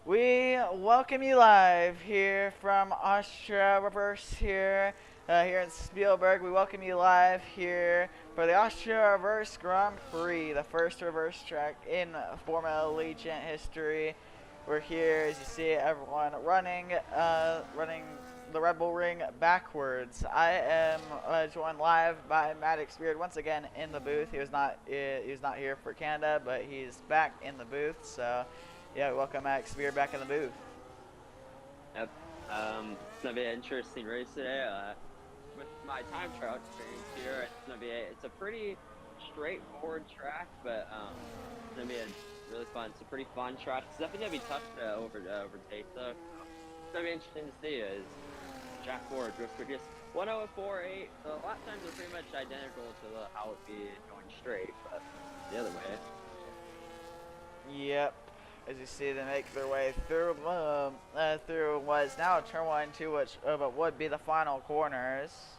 We welcome you live here from Austria Reverse here in Spielberg. We welcome you live here for the Austria Reverse Grand Prix, the first reverse track in Formula Allegiant history. We're here, as you see, everyone running the Red Bull Ring backwards. I am joined live by Maddox Beard once again in the booth. He was not here for Canada, but he's back in the booth. So, yeah, welcome Maddox Beard back in the booth. Yep. It's gonna be an interesting race today. With my time trial experience here, it's a pretty straightforward track, but it's gonna be a really fun. It's a pretty fun track. It's definitely gonna be tough to overtake though. It's gonna be interesting to see. Is Jack Ward real quick? Just 1:04.8. The lap times are pretty much identical to how it would be going straight, but the other way. Yep. As you see, they make their way through what is now turn 1 and 2, which but would be the final corners.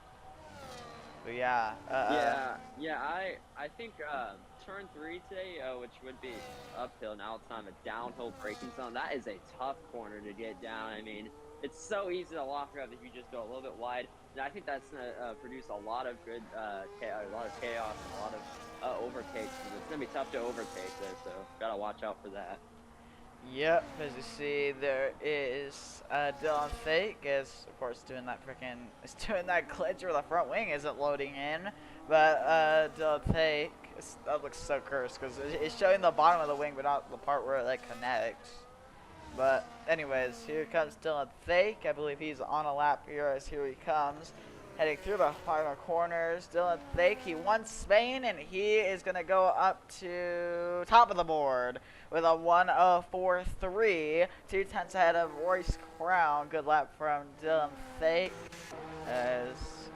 But yeah. I think turn 3 today, which would be uphill. Now it's on a downhill braking zone. That is a tough corner to get down. I mean, it's so easy to lock up if you just go a little bit wide. And I think that's gonna produce a lot of good, a lot of chaos and a lot of overtakes. It's gonna be tough to overtake there, so gotta watch out for that. Yep, as you see, there is Dylan Fake is of course doing that doing that glitch where the front wing isn't loading in, but Dylan Fake that looks so cursed because it's showing the bottom of the wing but not the part where it like connects. But anyways, here comes Dylan Fake. I believe he's on a lap here as here he comes. Heading through the final corners. Dylan Fake, he won Spain and he is going to go up to top of the board with a 1:04.3. 2/10 ahead of Royce Crown. Good lap from Dylan Fake. As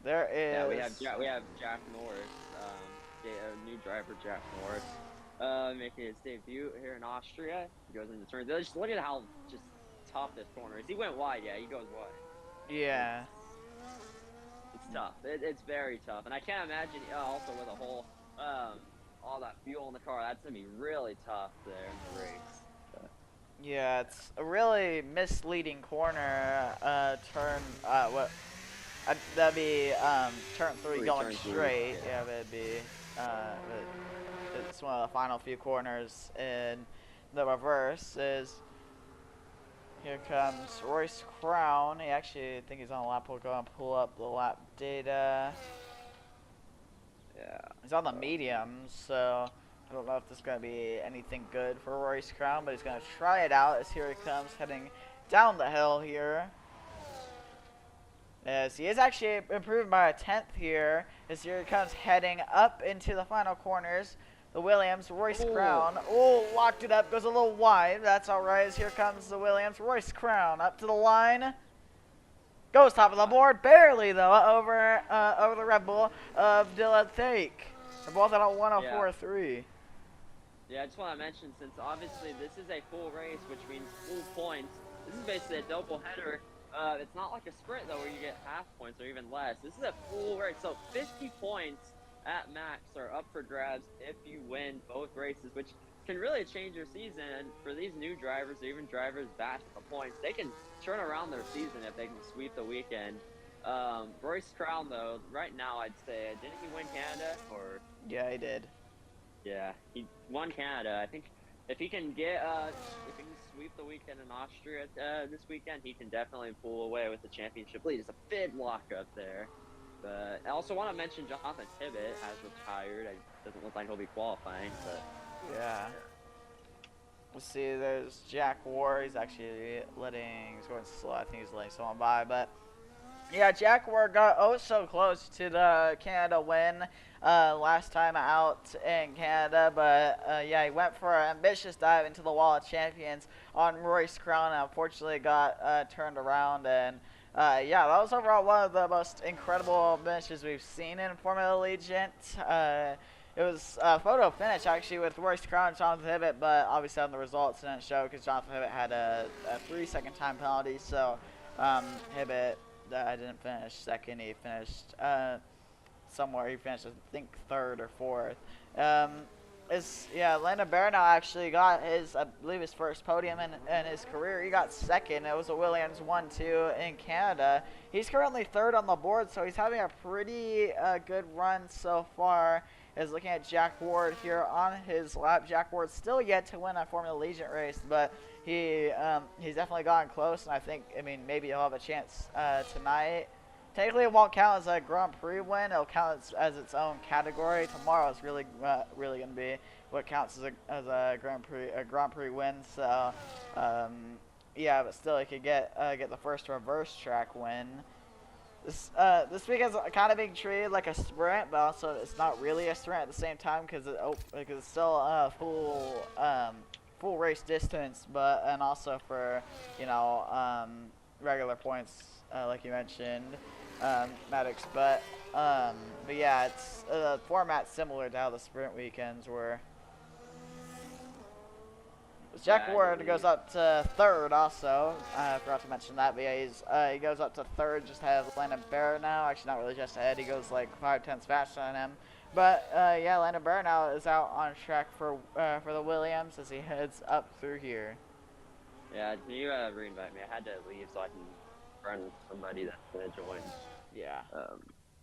there is... Yeah, we have Jack Norris, a new driver, Jack Norris. Making his debut here in Austria. He goes into turns. Just look at how just tough this corner is. He went wide, yeah, he goes wide. Yeah. It's tough. It's very tough. And I can't imagine, also with a whole, all that fuel in the car, that's going to be really tough there in the race. But. Yeah, it's a really misleading corner, that'd be, turn 3 going straight. Yeah, that'd be, it's one of the final few corners in the reverse. Here comes Royce Crown. He actually, I think he's on a lap. We'll go and pull up the lap data. Yeah. He's on the mediums, so I don't know if this is going to be anything good for Royce Crown, but he's going to try it out as here he comes heading down the hill here. As he is actually improved by a 10th here, as here he comes heading up into the final corners. The Williams, Royce Crown. Oh, locked it up, goes a little wide. That's all right, as here comes the Williams, Royce Crown up to the line. Goes top of the board, barely though, over the Red Bull of Dylan Fake. They're both at a 1:04.3. Yeah, I just want to mention, since obviously this is a full race, which means full points. This is basically a double header. It's not like a sprint though, where you get half points or even less. This is a full race, so 50 points at max are up for grabs if you win both races, which can really change your season. And for these new drivers or even drivers back at the points, they can turn around their season if they can sweep the weekend. Royce Crown though, right now I'd say, didn't he win Canada? Or yeah, he did. Yeah, he won Canada. I think if he can sweep the weekend in Austria this weekend, he can definitely pull away with the championship lead. It's a big lockup there. But I also want to mention Jonathan Tibbett has retired. It doesn't look like he'll be qualifying, but yeah. We'll see. There's Jack Ward. He's actually he's going slow. I think he's letting someone by, but yeah, Jack Ward got so close to the Canada win last time out in Canada, but yeah, he went for an ambitious dive into the wall of champions on Royce Crown and unfortunately got turned around. And yeah, that was overall one of the most incredible finishes we've seen in Formula Allegiant. It was a photo finish actually with Royce Crown and Jonathan Tibbett, but obviously on the results didn't show because Jonathan Tibbett had a 3-second time penalty, so Tibbett didn't finish second. He finished somewhere. He finished, I think, third or fourth. Landon Baranow actually got his, I believe, his first podium in his career. He got second. It was a Williams 1-2 in Canada. He's currently third on the board, so he's having a pretty good run so far. Is looking at Jack Ward here on his lap. Jack Ward's still yet to win a Formula Allegiant race, but he's definitely gotten close, and I mean, maybe he'll have a chance tonight. Technically, it won't count as a Grand Prix win. It'll count as its own category. Tomorrow is really going to be what counts as a Grand Prix win. So, yeah, but still, he could get the first reverse track win. This week is kind of being treated like a sprint, but also it's not really a sprint at the same time because it's still a full race distance, and also for regular points like you mentioned, Maddox. But yeah, it's the format's similar to how the sprint weekends were. Jack Ward goes up to third also. I forgot to mention that, but yeah, he goes up to third, just ahead of Landon Baranow. Actually, not really just ahead. He goes like 5/10 faster than him. But yeah, Landon Baranow is out on track for the Williams as he heads up through here. Yeah, can you re-invite me? I had to leave so I can run with somebody that's gonna join. Yeah.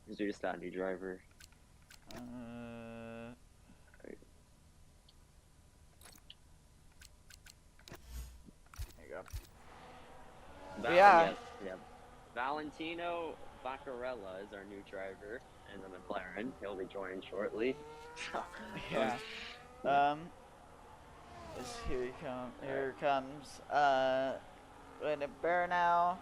Because we just got a new driver. Yeah. Valentino Baccarella is our new driver in the McLaren. He'll be joining shortly. Yeah. Here comes Landon Baranow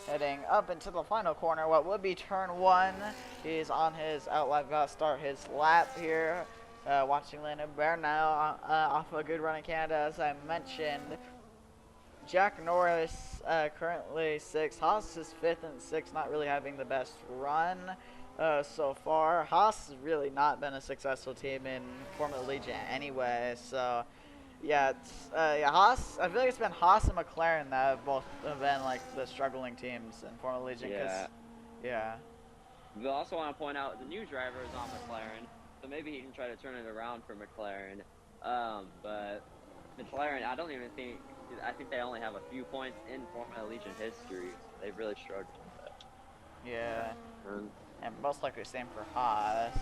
heading up into the final corner. What would be turn 1. He's on his outlap. Got to start his lap here. Watching Landon Baranow off a good run in Canada, as I mentioned. Jack Norris currently 6th. Haas is 5th and 6th, not really having the best run so far. Haas has really not been a successful team in Formula Allegiant anyway, so yeah, Haas. I feel like it's been Haas and McLaren that have both been like the struggling teams in Formula Allegiant. Yeah. We also want to point out the new driver is on McLaren, so maybe he can try to turn it around for McLaren. But McLaren, I think they only have a few points in Formula Allegiant history. So they've really struggled with it. Yeah. And most likely same for Haas.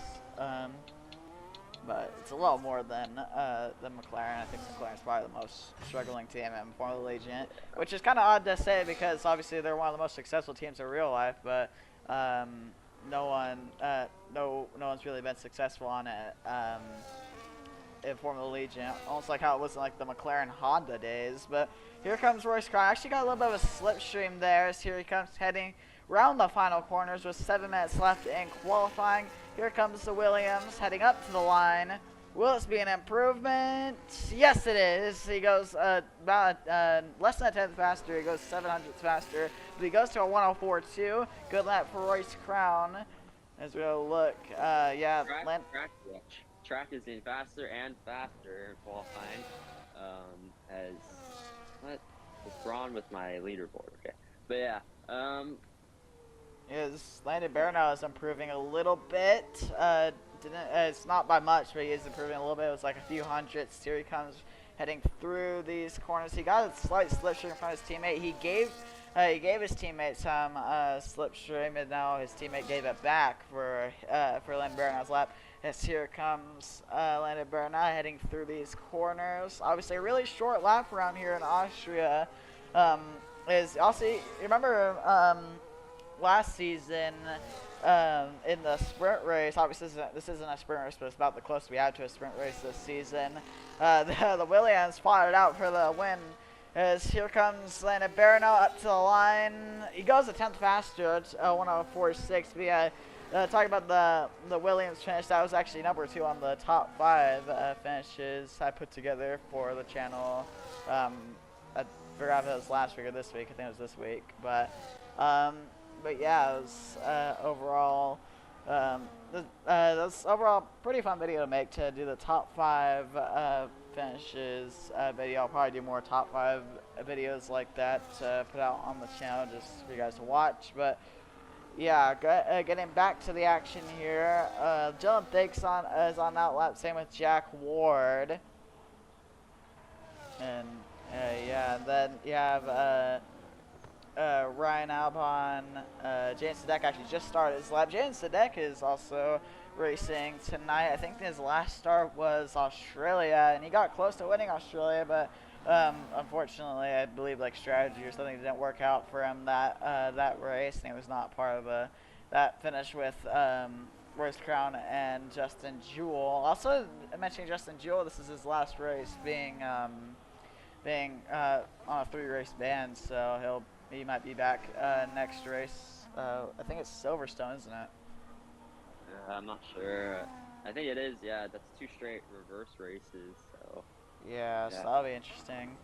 But it's a little more than McLaren. I think McLaren's probably the most struggling team in Formula Allegiant, which is kind of odd to say because obviously they're one of the most successful teams in real life, but no one's really been successful on it in Formula Allegiant, almost like how it was in like the McLaren Honda days. But here comes Royce Crown. Actually got a little bit of a slipstream there. So here he comes heading round the final corners with 7 minutes left in qualifying. Here comes the Williams heading up to the line. Will this be an improvement? Yes, it is. He goes about less than a tenth faster. He goes 700 faster, but he goes to a 104.2. Good lap for Royce Crown. As we go look, yeah. Track is in faster and faster in qualifying. What's wrong with my leaderboard? Okay, but yeah. Landon Baranow is improving a little bit. It's not by much, but he is improving a little bit. It was like a few hundredths. Here he comes heading through these corners. He got a slight slipstream from his teammate. He gave his teammate some slipstream, and now his teammate gave it back for Landon Baranow's lap. As here comes Landon Baranow heading through these corners. Obviously, a really short lap around here in Austria. Is also, you remember last season in the sprint race? Obviously, this isn't a sprint race, but it's about the closest we had to a sprint race this season. The Williams fought it out for the win. As here comes Landon Baranow up to the line. He goes a tenth faster at 104.6. But yeah, talking about the Williams finish, that was actually number 2 on the top 5 finishes I put together for the channel. I forgot if it was last week or this week. I think it was this week. But yeah, it was overall that's overall pretty fun video to make, to do the top 5 finishes video. I'll probably do more top 5 videos like that to put out on the channel just for you guys to watch. But Yeah, getting back to the action here. Dylan Thicks is on that lap. Same with Jack Ward. And yeah, and then you have Ryan Albon. Jaden Sadek actually just started his lap. Jaden Sadek is also racing tonight. I think his last start was Australia, and he got close to winning Australia, but unfortunately, I believe like strategy or something didn't work out for him that race, and he was not part of that finish with Royce Crown and Justin Jewell. Also mentioning Justin Jewell, this is his last race being on a 3-race ban, so he might be back next race. I think it's Silverstone, isn't it? I'm not sure. I think it is. Yeah, that's 2 straight reverse races. So. Yeah, so that'll be interesting.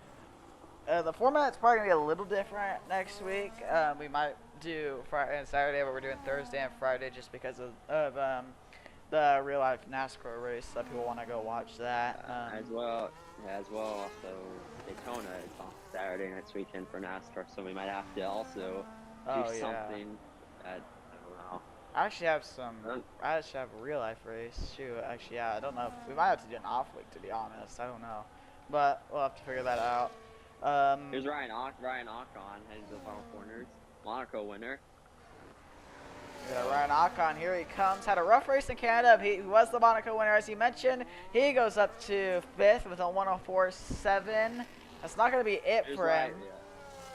The format's probably gonna be a little different next week. We might do Friday and Saturday, but we're doing Thursday and Friday just because of the real life NASCAR race. So people want to go watch that. As well. Also, Daytona is on Saturday next weekend for NASCAR, so we might have to also do something. I don't know. I actually have a real life race. Shoot, actually, yeah. I don't know. We might have to do an off week, to be honest. I don't know, but we'll have to figure that out. Here's Ryan Ocon heading to the final corners. Monaco winner. Yeah, Ryan Ocon, here he comes. Had a rough race in Canada. He was the Monaco winner, as you mentioned. He goes up to 5th with a 104.7. That's not going to be it for him.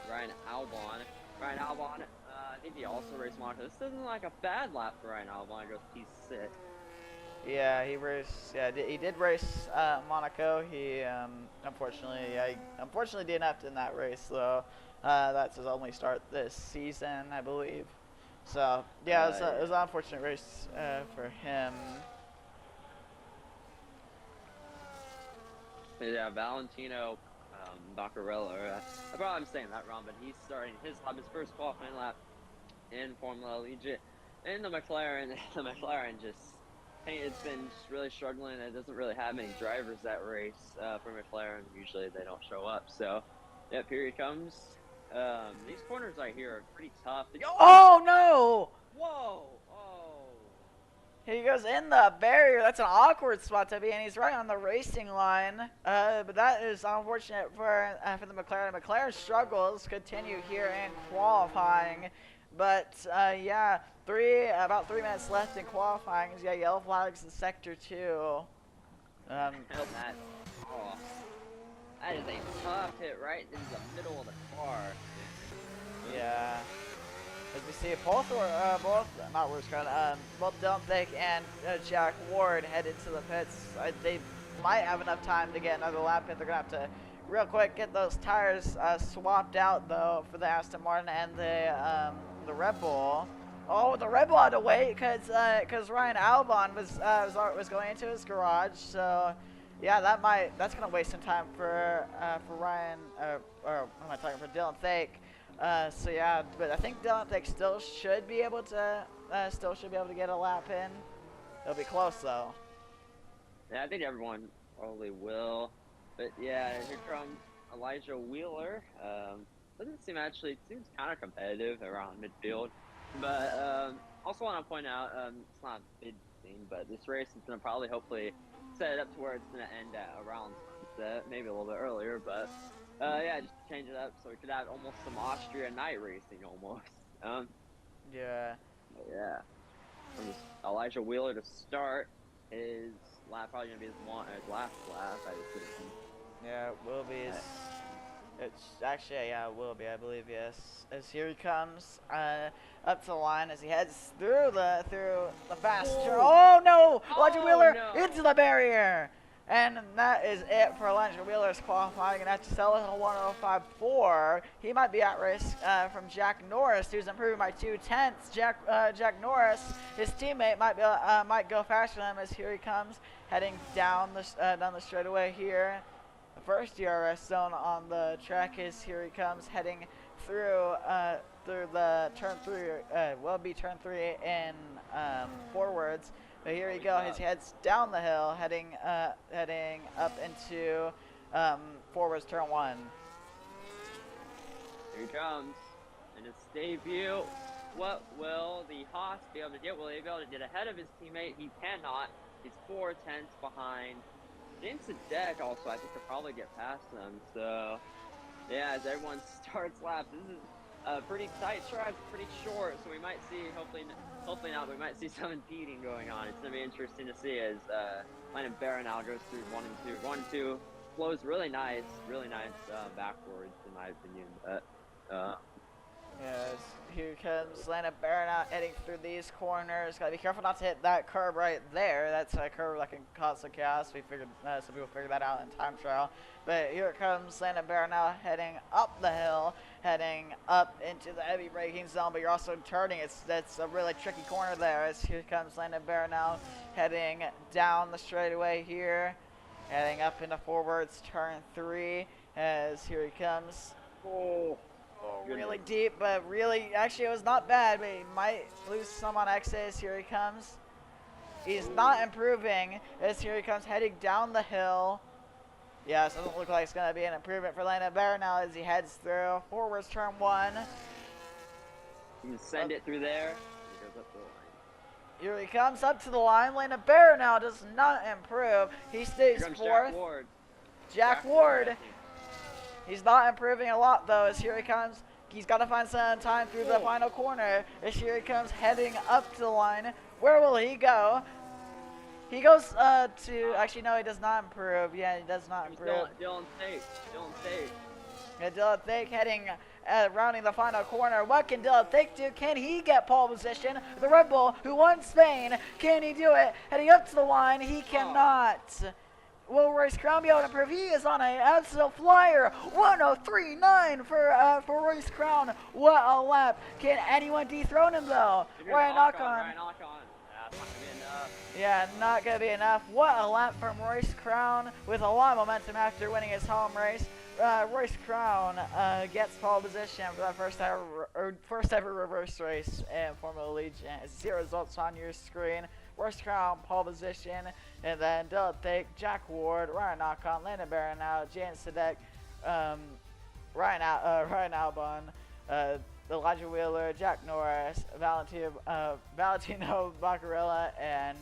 Ryan Albon. I think he also raced Monaco. This isn't like a bad lap for Ryan Albon. He goes P6. Yeah, he did race Monaco. He unfortunately DNF'd in that race, so that's his only start this season, I believe. So yeah, it was an unfortunate race for him. Yeah, Valentino Baccarello. I probably am saying that wrong, but he's starting his first qualifying lap in Formula Allegiant, and the McLaren. The McLaren it's been just really struggling. It doesn't really have many drivers that race for McLaren. Usually they don't show up. So, yep, here he comes. These corners right here are pretty tough. Oh no! Whoa! Oh! He goes in the barrier. That's an awkward spot to be in. He's right on the racing line. But that is unfortunate for the McLaren. McLaren struggles continue here in qualifying. But yeah, about 3 minutes left in qualifying. He's got yellow flags in sector 2. That is a tough hit right in the middle of the car. Yeah. As we see, both Dylan Thick and Jack Ward head into the pits. They might have enough time to get another lap in. They're going to have to real quick get those tires swapped out, though, for the Aston Martin and the Red Bull. Oh, the Red Bull had to wait because Ryan Albon was going into his garage. So, yeah, that's gonna waste some time for Ryan or what am I talking for Dylan Thake. So yeah, but I think Dylan Thake still should be able to get a lap in. It'll be close though. Yeah, I think everyone probably will. But yeah, here comes Elijah Wheeler. It seems kind of competitive around midfield. But also want to point out, it's not a big thing, but this race is going to probably hopefully set it up to where it's going to end at around sunset, maybe a little bit earlier. But yeah, just to change it up so we could have almost some Austria night racing almost. Yeah. Yeah. Elijah Wheeler to start. His lap probably going to be his last lap, I would think. Yeah, it will be. It's actually, yeah, it will be, I believe, yes. As here he comes up to the line as he heads through the fast turn. Oh no! Elijah Wheeler into the barrier, and that is it for Elijah Wheeler's qualifying. And after selling a 105.4, he might be at risk from Jack Norris, who's improving by 2/10. Jack Norris, his teammate, might go faster than him as here he comes heading down the straightaway here. The first DRS zone on the track is here he comes heading through the turn 3, will be turn 3 in forwards. But here he goes. He heads down the hill, heading up into forwards turn 1. Here he comes in his debut. What will the Haas be able to get? Will he be able to get ahead of his teammate? He cannot. He's 4 tenths behind. James Deck also, I think, could probably get past them. So, yeah, as everyone starts laps, this is a pretty tight stripe, pretty short. So we might see, hopefully not, but we might see some impeding going on. It's going to be interesting to see as Landon Baranow goes through 1 and 2. 1 and 2 flows really nice backwards, in my opinion. But, yes, here comes Landon Baranow heading through these corners. Gotta be careful not to hit that curb right there. That's a curb that can cause some chaos. We figured, some people figured that out in time trial. But here comes Landon Baranow heading up the hill, heading up into the heavy braking zone. But you're also turning. That's a really tricky corner there. As here comes Landon Baranow heading down the straightaway here, heading up into forwards turn 3. As here he comes. Really deep, but really, actually, it was not bad, but he might lose some on exits. Here he comes. He's not improving, as here he comes heading down the hill. Yeah, it doesn't look like it's going to be an improvement for Landon Baranow as he heads through. Forwards turn 1. You can send it through there. He goes up the line. Here he comes up to the line. Landon Baranow does not improve. He stays 4th. Jack Ward. Jack Ward. He's not improving a lot, though, as here he comes. He's got to find some time through the final corner. As here he comes heading up to the line. Where will he go? He goes to... Actually, no, he does not improve. Yeah, he does not improve. Dylan Tate. Yeah, Dylan Tate heading... rounding the final corner. What can Dylan Tate do? Can he get pole position? The Red Bull, who won Spain, can he do it? Heading up to the line, he cannot. Will Royce Crown be able to improve? He is on an absolute flyer. 1:03.9 for Royce Crown. What a lap. Can anyone dethrone him, though? Ryan Knock-on. Yeah, not going to be enough. What a lap from Royce Crown with a lot of momentum after winning his home race. Royce Crown gets pole position for that first ever reverse race in Formula Allegiant. See results on your screen. Royce Crown, pole position, and then Dylan Tate, Jack Ward, Ryan Knock-on, Landon Baranow, James Sadek, Ryan Albon, Elijah Wheeler, Jack Norris, Valentino Baccarella, and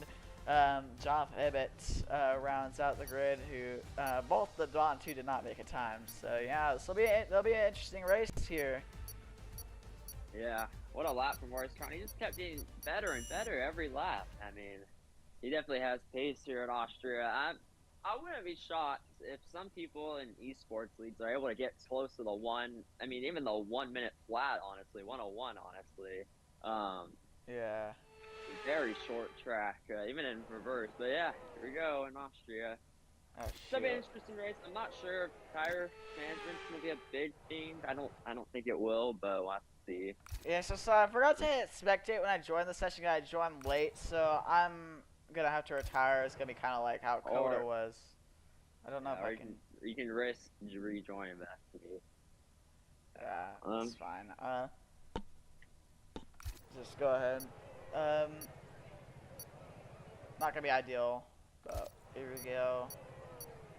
Jonathan Ibbett rounds out the grid. Who both the Dawn 2 did not make a time. So yeah, there'll be an interesting race here. Yeah, what a lap from Royce Crown. He just kept getting better and better every lap. I mean, he definitely has pace here in Austria. I wouldn't be shocked if some people in esports leagues are able to get close to even the 1 minute flat, honestly, 101, honestly. Yeah. Very short track, even in reverse. But yeah, here we go in Austria. Oh, It's gonna be an interesting race. I'm not sure if tire management's gonna be a big thing. I don't think it will, but we'll have to see. Yeah, so I forgot to hit spectate when I joined the session. I joined late, so I'm gonna have to retire. It's gonna be kind of like how Coda was. I don't know if I can. You can risk rejoining that. Yeah, that's fine. Just go ahead. Not gonna be ideal, but here we go.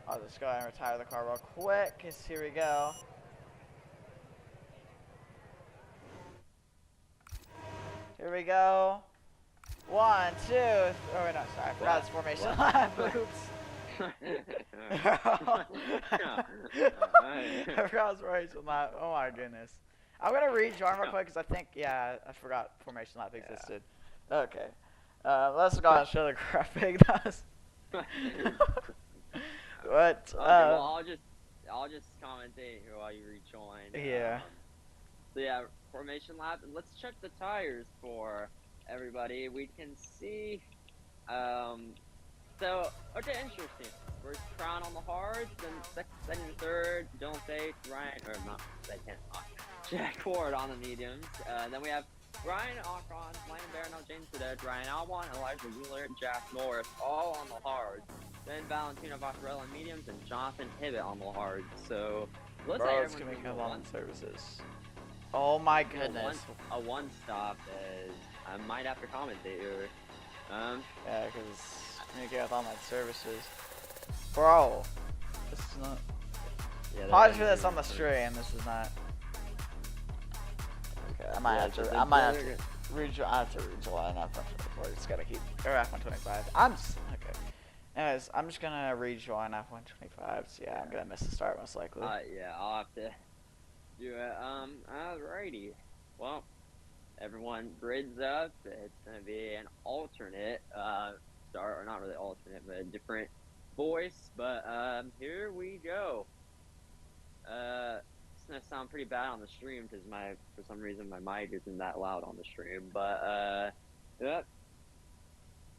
I'll just go ahead and retire the car real quick, cause here we go. Here we go. 1, 2, oh wait, no, sorry, I forgot it's formation lap. Oops. I forgot it's formation lap. Oh my goodness. I'm gonna rejoin real quick because I think, yeah, I forgot formation lap existed. Yeah. Okay. Let's go and show the graphic. But okay, well, I'll just commentate here while you rejoin. Yeah. So yeah, formation lap, and let's check the tires for everybody. We can see. So okay, interesting. First Crown on the hards, then second and third, Dylan Tate, Ryan, or not second, Jack Ward on the mediums. Then we have Ryan Knock-on, Landon Baranow, James Sadek, Ryan Albon, Elijah Wheeler, Jack Norris, all on the hards. Then Valentino Baccarella on mediums, and Jonathan Hibbett on the hards. So looks like everyone's gonna come on services. Oh my goodness. A one stop is I might have to commentate here. Yeah, because I get with online services. Bro, this is not. Yeah, apologies for this on the stream. This is not. Okay. I might Yeah, have to. so I might have they're- to rejoin. I have to rejoin F124. Just gotta keep or F125. Okay. Anyways, I'm just gonna rejoin F125. So yeah, I'm gonna miss the start most likely. Yeah, I'll have to do it. Alrighty. Well, everyone grids up. It's gonna be an alternate start, or not really alternate, but a different voice. But here we go. It's gonna sound pretty bad on the stream because for some reason my mic isn't that loud on the stream. But yep.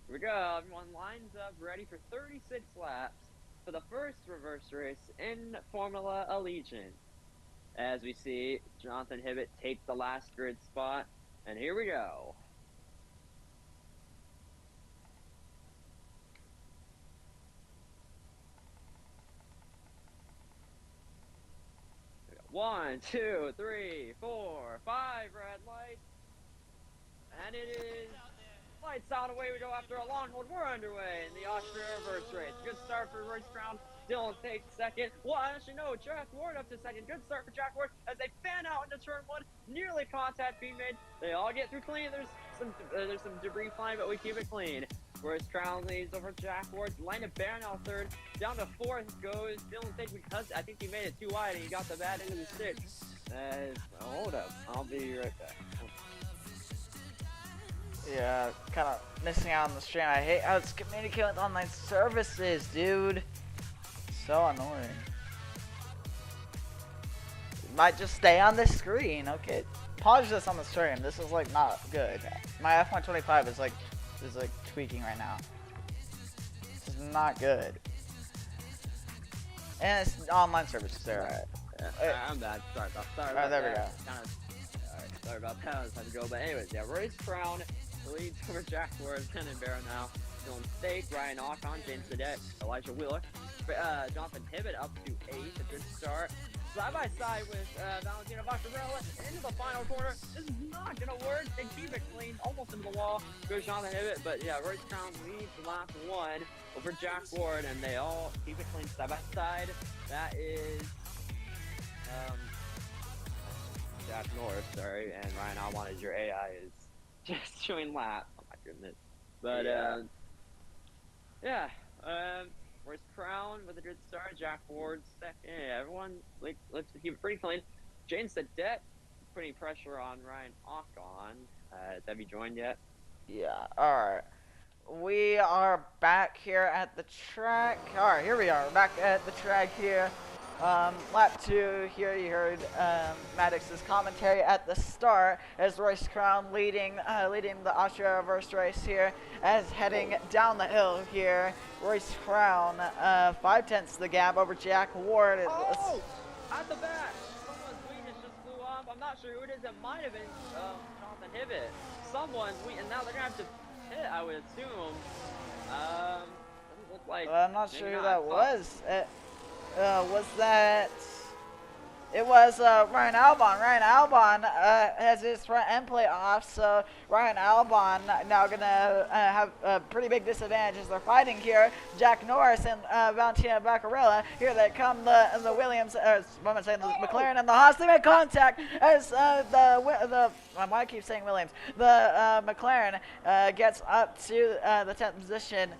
Here we go. Everyone lines up, ready for 36 laps for the first reverse race in Formula Allegiant. As we see, Jonathan Hibbett take the last grid spot, and here we go. One, two, three, 4, 5 red lights, and it is lights out. Away we go after a long hold. We're underway in the Austria reverse race. Good start for Royce Crown. Dylan Tate second. Well, actually, no, Jack Ward up to second. Good start for Jack Ward as they fan out into turn 1. Nearly contact being made. They all get through clean. There's some debris flying, but we keep it clean. Royce Crown leads over Jack Ward. Landon Barnell third. Down to 4th goes Dylan Tate because I think he made it too wide and he got the bad end of the stick. Hold up. I'll be right back. Yeah, kind of missing out on the stream. I hate how it's communicating with online services, dude. So annoying. Might just stay on the screen. Okay, pause this on the stream. This is like not good. My F125 is like tweaking right now. This is not good. And it's online services there. Alright, I'm bad. Sorry about that. Alright, there we go. Alright, sorry about that. I was having to go. But anyways, yeah, Royce Crown leads over Jack Ward, Landon Barrow now. Dylan Stake, Ryan Ocon, James Cadet, Elijah Wheeler. Jonathan Hibbett up to 8th. A good start. Side by side with Valentino Vaccarella into the final corner. This is not going to work. They keep it clean, almost into the wall. Goes Jonathan Hibbett, but yeah, Royce Crown leads the last one over Jack Ward, and they all keep it clean side by side. That is Jack Norris, sorry, and Ryan Almond is your AI is just doing laps. Oh my goodness. But Royce Crown with a good start. Jack Ward second. Yeah, everyone looks to keep it pretty clean. Jane Sadet putting pressure on Ryan Ocon. Have you joined yet? Yeah. All right. We are back here at the track. All right, here we are. We're back at the track here. Lap 2 here, you heard Maddox's commentary at the start as Royce Crown leading the Austria reverse race here as heading down the hill here. Royce Crown 5/10 the gap over Jack Ward. Oh! At the back! Someone's weakness just flew off. I'm not sure who it is. It might have been Jonathan Hibbett. Someone's weak, and now they're going to have to pit, I would assume. Doesn't look like... I'm not sure who that was. Was that... It was Ryan Albon. Ryan Albon has his front end plate off, so Ryan Albon now going to have a pretty big disadvantage as they're fighting here. Jack Norris and Valentino Vaccarella. Here they come, the Williams, what am I saying, the McLaren and the Haas. They make contact as why do I keep saying Williams? The McLaren gets up to the 10th position.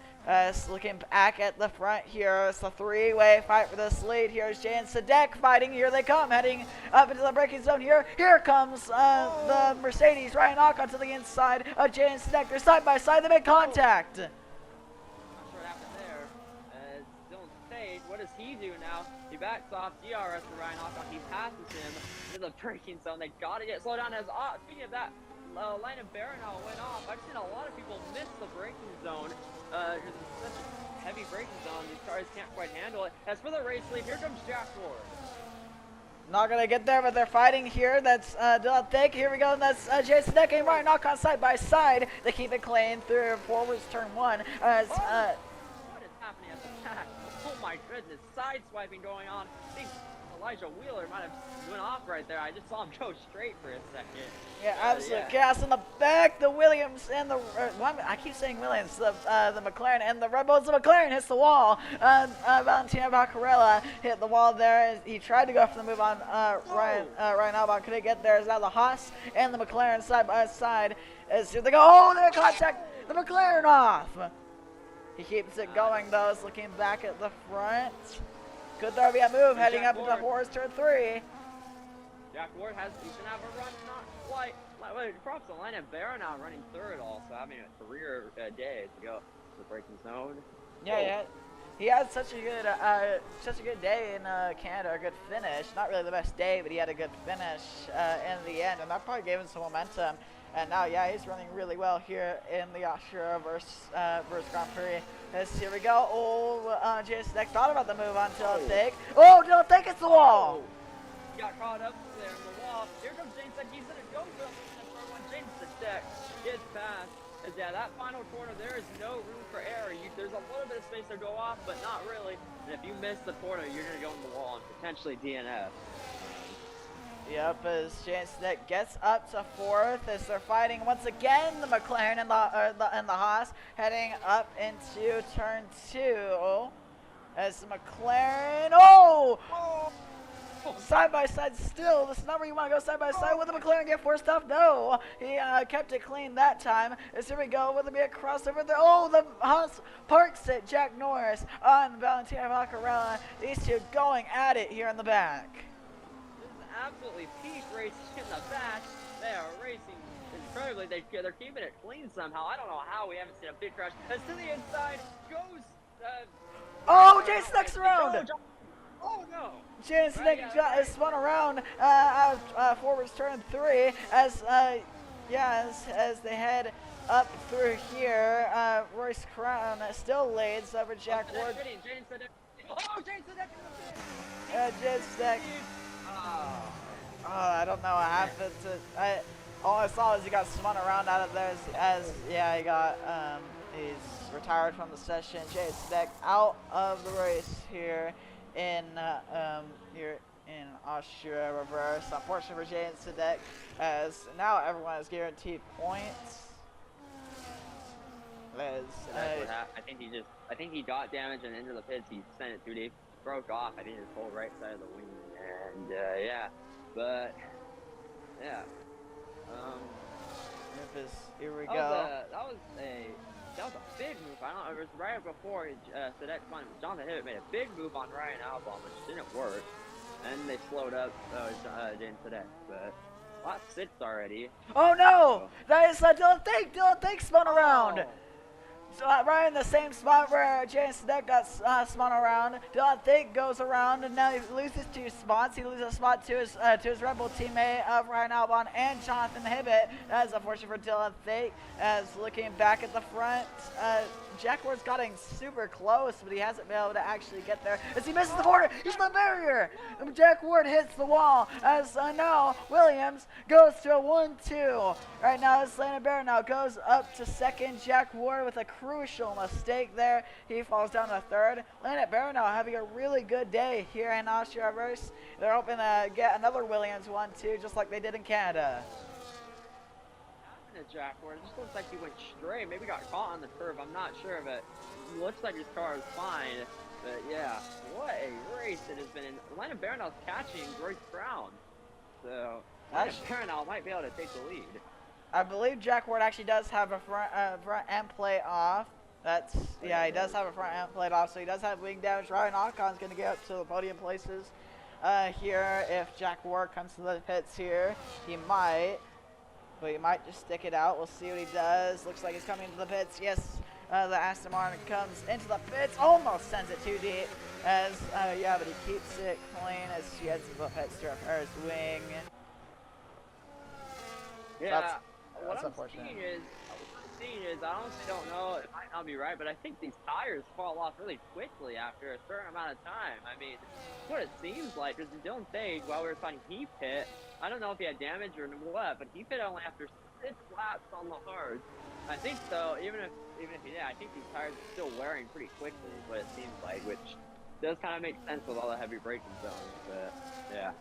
Looking back at the front here, it's a three-way fight for this lead. Here's Jay and Sadek fighting. Here they come, heading up into the braking zone here. Here comes the Mercedes. Ryan Ocon to the inside of Jay and Sadek. They're side by side. They make contact. Not sure what happened there. Dylan State, what does he do now? He backs off DRS for Ryan Ocon. He passes him into the braking zone. They got to get slowed down. As speaking of that, Landon Barnell went off. I've seen a lot of people miss the braking zone. Because it's such a heavy braking zone, these cars can't quite handle it. As for the race lead, here comes Jack Ward. Not going to get there, but they're fighting here. That's Dylan Thick. Here we go. That's Jason Deck and Ryan Ocon side by side. They keep it clean through forwards turn 1. As, what is happening at the back? Oh my goodness, side swiping going on. Elijah Wheeler might have went off right there. I just saw him go straight for a second. Yeah, absolute yeah. gas in the back. The Williams and the I keep saying Williams. The McLaren and the Red Bulls. The McLaren hits the wall. Valentino Baccarella hit the wall there. He tried to go for the move on Ryan Albon. Couldn't get there. Is now the Haas and the McLaren side by side. As they go, oh, they're contact the McLaren off. He keeps it going though. Is looking back at the front. Could there be a move heading up into Ward's turn 3? Jack Ward he's gonna have a run, not quite. Props to Landon Barrow now running third, also having a career day to go to the braking zone. Yeah. He had such a good day in Canada, a good finish. Not really the best day, but he had a good finish in the end, and that probably gave him some momentum. And now, yeah, he's running really well here in the Austria versus Grand Prix. Here we go. Oh, Jason Deck thought about the move on Dylan Thick. Oh, Dylan Thick hits the wall. He got caught up there in the wall. Here comes James Deck. He's gonna go for the James Deck gets past. And yeah, that final corner, there is no room for error. There's a little bit of space to go off, but not really. And if you miss the corner, you're gonna go in the wall and potentially DNF. Yep, as James Deck gets up to 4th as they're fighting once again the McLaren and the Haas heading up into turn 2. As the McLaren, side by side still. This is not where you want to go side by side. Will the McLaren get forced off? No. He kept it clean that time. As here we go. Will there be a crossover there? Oh, the Haas parks it. Jack Norris on Valentino Baccarella. These two going at it here in the back. This is absolutely peak race in the back. They are racing incredibly. They're keeping it clean somehow. I don't know how we haven't seen a big crash. As to the inside goes. Jason Deck's around. Oh no! James Nick spun around forwards turn 3 as they head up through here. Royce Crown still leads over Jack Ward. James Nick. I don't know what happened to. All I saw is he got spun around out of there he got he's retired from the session. James Nick out of the race here in Austria reverse. Unfortunately for James Sadek, as now everyone is guaranteed points. I think he got damaged and into the pits. He sent it through deep, broke off. I think his whole right side of the wing, and Here we go. That was a big move. I don't know. It was right before Jonathan Hibbett made a big move on Ryan Albon, which didn't work. And they slowed up James Sadek, but lap 6 already. Oh no! That is Dylan Thick. Dylan Thick spun around. So right in the same spot where James Sadek got spun around. Dylan Thick goes around and now he loses 2 spots. He loses a spot to his Red Bull teammate of Ryan Albon and Jonathan Hibbett. That's unfortunate for Dylan Thick. As looking back at the front, Jack Ward's getting super close, but he hasn't been able to actually get there. As he misses the border, he's the barrier. Jack Ward hits the wall. As now Williams goes to a 1-2. Right now, as Landon Barrow now goes up to 2nd. Jack Ward with a crucial mistake there. He falls down to 3rd. Landon Barrow now having a really good day here in Austria Reverse. They're hoping to get another Williams 1-2, just like they did in Canada. Jack Ward. It just looks like he went straight. Maybe got caught on the curve. I'm not sure, but it looks like his car is fine. But yeah, what a race it has been. Landon Barrow catching Royce Brown. So Landon Barrow might be able to take the lead. I believe Jack Ward actually does have a front end plate off. He does have a front end plate off, so he does have wing damage. Ryan Alcon's going to get up to the podium places here. If Jack Ward comes to the pits here, he might. But he might just stick it out. We'll see what he does. Looks like he's coming to the pits. Yes, the Aston Martin comes into the pits. Almost sends it too deep. But he keeps it clean as she heads to the pits to repair his wing. Yeah, what I'm seeing is, I honestly don't know, it might not be right, but I think these tires fall off really quickly after a certain amount of time. I mean, what it seems like is Dylan Thick, while we were fighting, he pit. I don't know if he had damage or what, but he pit only after 6 laps on the hard. I think so, even if he did, I think these tires are still wearing pretty quickly, is what it seems like, which does kind of make sense with all the heavy braking zones, but yeah.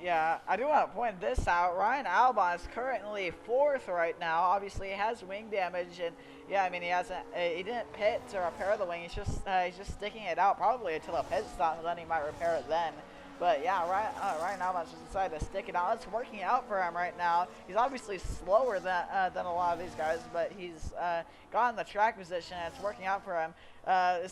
Yeah, I do want to point this out. Ryan Albon is currently 4th right now. Obviously, he has wing damage, and yeah, I mean he didn't pit to repair the wing. He's just sticking it out probably until a pit stop, and then he might repair it then. But yeah, Ryan Albon's just decided to stick it out. It's working out for him right now. He's obviously slower than a lot of these guys, but he's gotten the track position, and it's working out for him.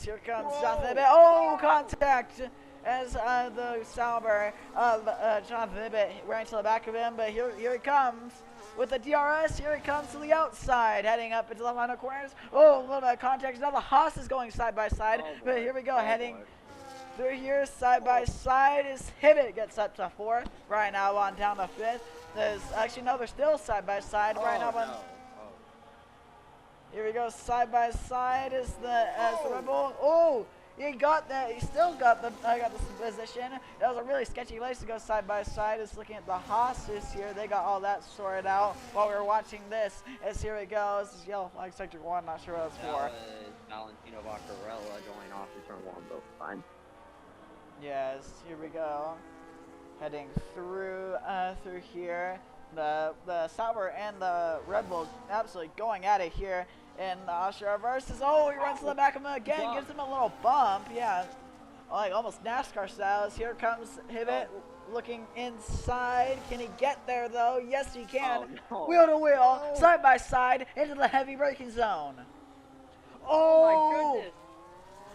Here comes Jonathan Ibbett. Oh, contact! As the Sauber of Jonathan Ibbett ran to the back of him, but here he comes with the DRS. Here he comes to the outside, heading up into the final corners. Oh, a little bit of contact. Now the Haas is going side by side, but here we go, heading through here side by side. As Ibbett gets up to 4th, Ryan Albon down to 5th. There's actually no, they're still side by side. Ryan Albon. No. Here we go, side by side as the Red Bull. Oh. He got that. He still got the position. That was a really sketchy place to go side by side. Just looking at the Haas's here, they got all that sorted out while we were watching this. As here we go. This is yellow flag sector 1. Not sure what it's for. Valentino Vaccarella going off the turn 1, both fine. Yes, here we go. Heading through here. The Sauber and the Red Bull absolutely going at it here. And the Austria versus, oh, he runs to the back of him again, gives him a little bump, yeah, like almost NASCAR styles. Here comes Ibbett looking inside. Can he get there though? Yes, he can. Oh, no. Wheel to wheel, side by side, into the heavy braking zone. Oh my goodness.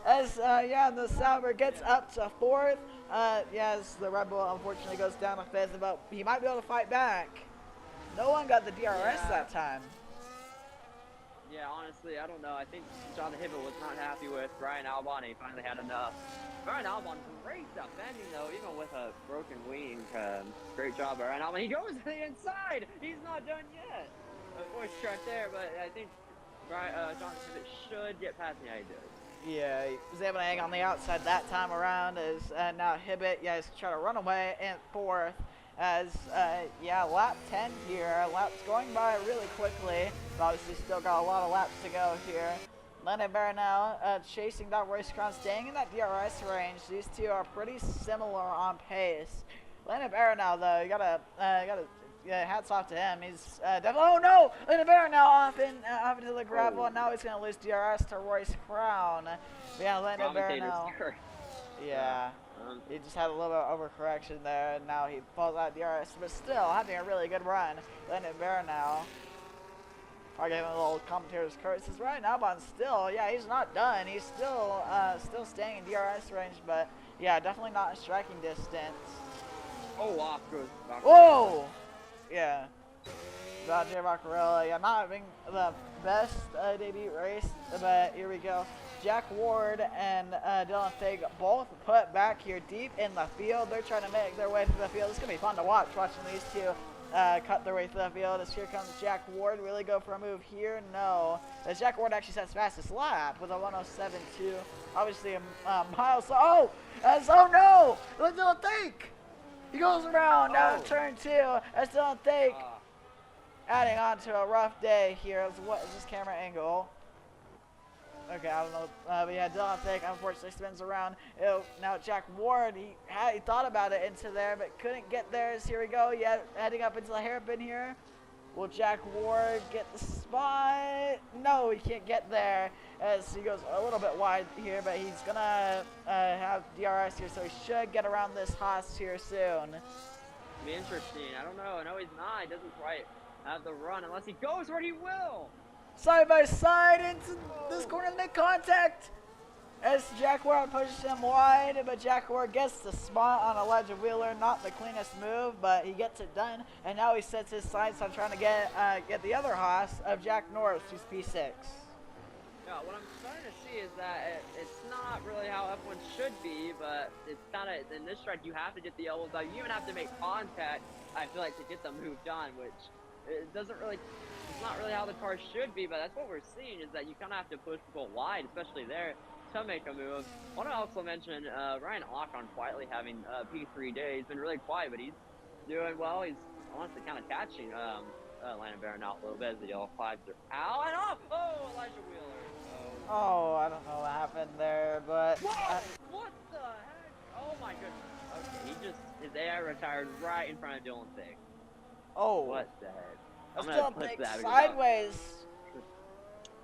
As yeah, the Sauber gets up to 4th. Yes, the Red Bull unfortunately goes down to 5th, but he might be able to fight back. No one got the DRS that time. Yeah, honestly, I don't know. I think Jonathan Ibbett was not happy with Ryan Albon. He finally had enough. Ryan Albon, great stuff bending though, even with a broken wing. Great job, Ryan Albon. He goes to the inside. He's not done yet. Voice track there, but I think Jonathan Ibbett should get past me. Yeah, he did. Yeah, he was able to hang on the outside that time around. As now Ibbett, yeah, he's trying to run away in 4th. As, yeah, lap 10 here. Lap's going by really quickly, but obviously still got a lot of laps to go here. Landon Bear now chasing that race crown, staying in that DRS range. These two are pretty similar on pace. Landon Bear now, though, you gotta hats off to him. He's definitely, oh no! Landon Bear now off into the gravel, and now he's gonna lose DRS to Royce Crown. Yeah, Landon Bear now. Yeah. He just had a little bit of overcorrection there, and now he falls out of DRS, but still having a really good run. Landon Bear now. I'll give him a little commentator's curse. Says Ryan Albon still, yeah, he's not done. He's still staying in DRS range, but yeah, definitely not in striking distance. Oh, off goes. Whoa! Yeah. Valentino Vaccarella, yeah, not having the best debut race, but here we go. Jack Ward and Dylan Fig both put back here deep in the field. They're trying to make their way through the field. It's going to be fun to watching these two cut their way through the field. As here comes Jack Ward. Really go for a move here? No. As Jack Ward actually sets fastest lap with a 107.2. Obviously a mile. Oh no! Look, Dylan Fig! He goes around down turn 2. As Dylan Fig adding on to a rough day here. What is this camera angle? Okay, I don't know, but yeah, Dylan Fig unfortunately spins around. Now Jack Ward, he thought about it into there, but couldn't get there. As here we go, yeah, heading up into the hairpin here. Will Jack Ward get the spot? No, he can't get there, as he goes a little bit wide here, but he's gonna have DRS here, so he should get around this Haas here soon. Be interesting. I don't know. No, he's not. He doesn't quite have the run unless he goes where he will. Side by side into this corner, mid contact. As Jack Ward pushes him wide, but Jack Ward gets the spot on Elijah Wheeler. Not the cleanest move, but he gets it done. And now he sets his sights on trying to get the other Haas of Jack Norris, who's P6. Yeah, what I'm starting to see is that it's not really how F1 should be, but it's kind of, in this track, you have to get the elbows out. You even have to make contact, I feel like, to get the move done, which it doesn't really, it's not really how the car should be, but that's what we're seeing, is that you kind of have to push people wide, especially there, to make a move. I want to also mention Ryan Ocon quietly having P3 day. He's been really quiet, but he's doing well. He's honestly kind of catching Landon Barron out a little bit as the yellow flags are out and off. Oh, Elijah Wheeler. Oh, Oh, I don't know what happened there, but Whoa! What the heck? Oh my goodness. Okay, his AI retired right in front of Dylan Thick. oh, What the heck? I'm that's gonna still clip big that because sideways.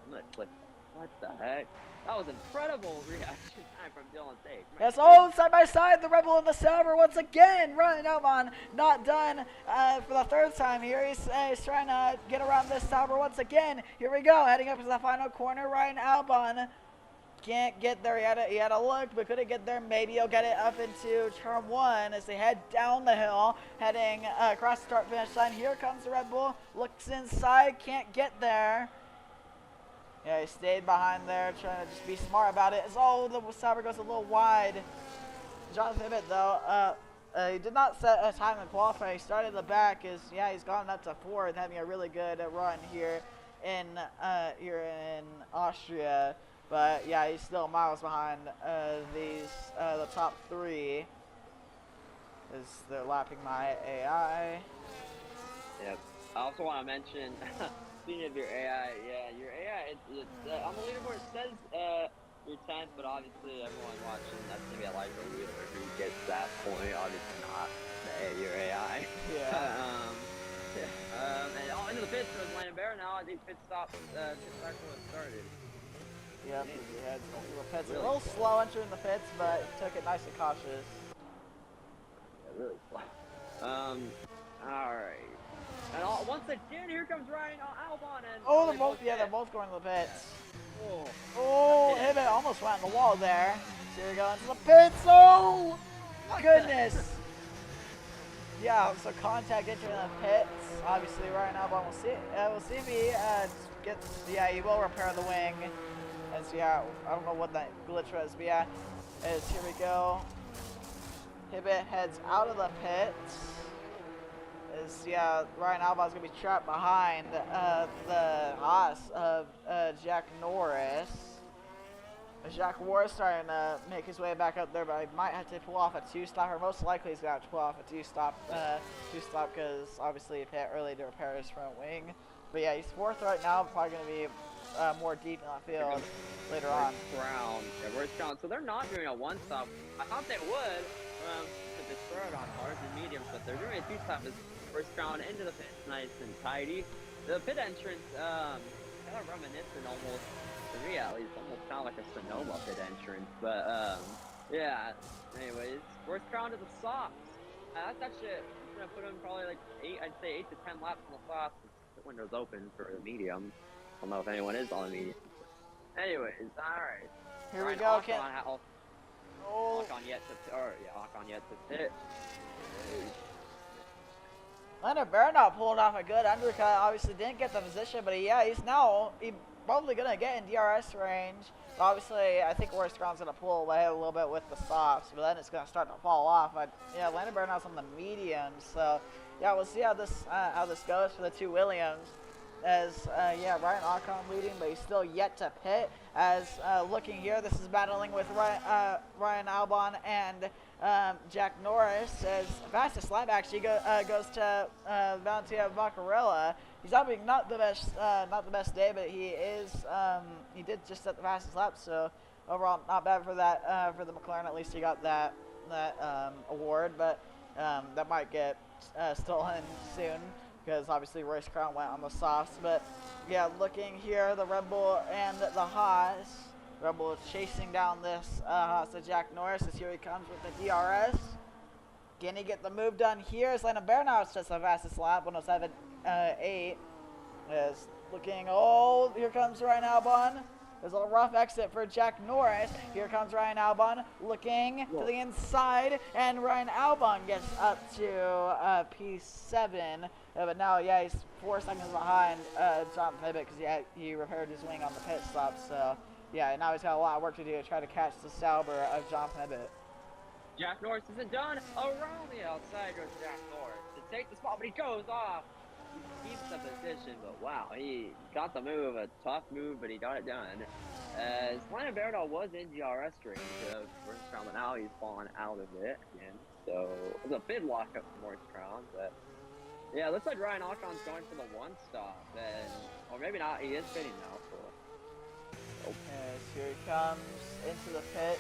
I'm gonna clip that. What the heck? That was incredible reaction time from Dylan Thick. Yes, oh, side by side, the Rebel and the Silver once again running Albon. Not done for the third time here. He's trying to get around this Sauber once again. Here we go, heading up to the final corner. Ryan Albon can't get there. He had a look, but couldn't get there. Maybe he'll get it up into turn one as they head down the hill, heading across the start finish line. Here comes the Red Bull. Looks inside, can't get there. Yeah, he stayed behind there, trying to just be smart about it. Oh, the Sauber goes a little wide. Jonathan Hibbett, though, he did not set a time in qualifying. He started at the back. He's gone up to fourth, having a really good run here in Austria. But yeah, he's still miles behind the top three. As they're lapping my AI. Yep. I also want to mention, speaking of your AI, yeah, your AI, on the leaderboard it says you're 10th, but obviously everyone watching, that's going to be a light wheeler who gets that point, obviously not your AI. Yeah. And into the pits for Landon Bear now. I think pit stop, pit back when it started. Yep, he had the pits. Really a little slow entering the pits, but he took it nice and cautious. Yeah, really slow. Alright. And once again, here comes Ryan Albon and... Oh, they're both going to the pits. Oh, Hibbett almost went on the wall there. So here we go into the pits. Oh, goodness. Yeah, so contact entering the pits. Obviously, Ryan Albon we'll see if he gets. Yeah, he will repair the wing. As yeah, I don't know what that glitch was, but yeah, as here we go. Hibbett heads out of the pits. Is yeah, Ryan Albon's gonna be trapped behind the Haas of Jack Norris. Jack Ward starting to make his way back up there, but he might have to pull off a two-stop, or most likely he's gonna have to pull off a two-stop, because obviously he hit early to repair his front wing. But yeah, he's fourth right now, probably gonna be more deep in the field later on. Where's Crown? So they're not doing a one-stop. I thought they would, because they started on hards and mediums, but they're doing a two-stop. First round into the pit, nice and tidy. The pit entrance, kind of reminiscent almost, to me at least, almost sound like a Sonoma pit entrance. But yeah. Anyways, first round to the softs. That's actually gonna put him probably like 8 to 10 laps on the softs. The window's open for the medium. I don't know if anyone is on the medium. Anyways, all right. Here we go. Ocon yet to pit. Leonard Bernal pulled off a good undercut. Obviously didn't get the position, but he's probably gonna get in DRS range. But obviously, I think Worst Ground's gonna pull away a little bit with the softs, but then it's gonna start to fall off. But yeah, Leonard Bernal's on the mediums, so yeah, we'll see how this goes for the two Williams. As Ryan Ocon leading, but he's still yet to pit. As looking here, this is battling with Ryan Albon and Jack Norris. As fastest lap actually goes to Valentina Vaccarella. He's having not the best day, but he did just set the fastest lap. So overall, not bad for that for the McLaren. At least he got that award, but that might get stolen soon, because obviously Royce Crown went on the softs. But yeah, looking here, the Red Bull and the Haas. Red Bull is chasing down this Haas of Jack Norris as here he comes with the DRS. Can he get the move done here? As Landon Bernal just the fastest lap, 107.8. Is looking, here comes Ryan Albon. There's a rough exit for Jack Norris. Here comes Ryan Albon looking to the inside, and Ryan Albon gets up to P7. But now, he's 4 seconds behind Jonathan Hibbett, because he repaired his wing on the pit stop. So, now he's got a lot of work to do to try to catch the Sauber of Jonathan Hibbett. Jack Norris isn't done. Around the outside goes Jack Norris to take the spot, but he goes off. He keeps the position, but wow, he got the move, a tough move, but he got it done. As Landon Bernal was in DRS range first round, but now he's fallen out of it again. So it was a big lockup for Morris Crown, but yeah, it looks like Ryan Ocon's going for the one stop, or maybe not. He is fitting now. As here he comes into the pit.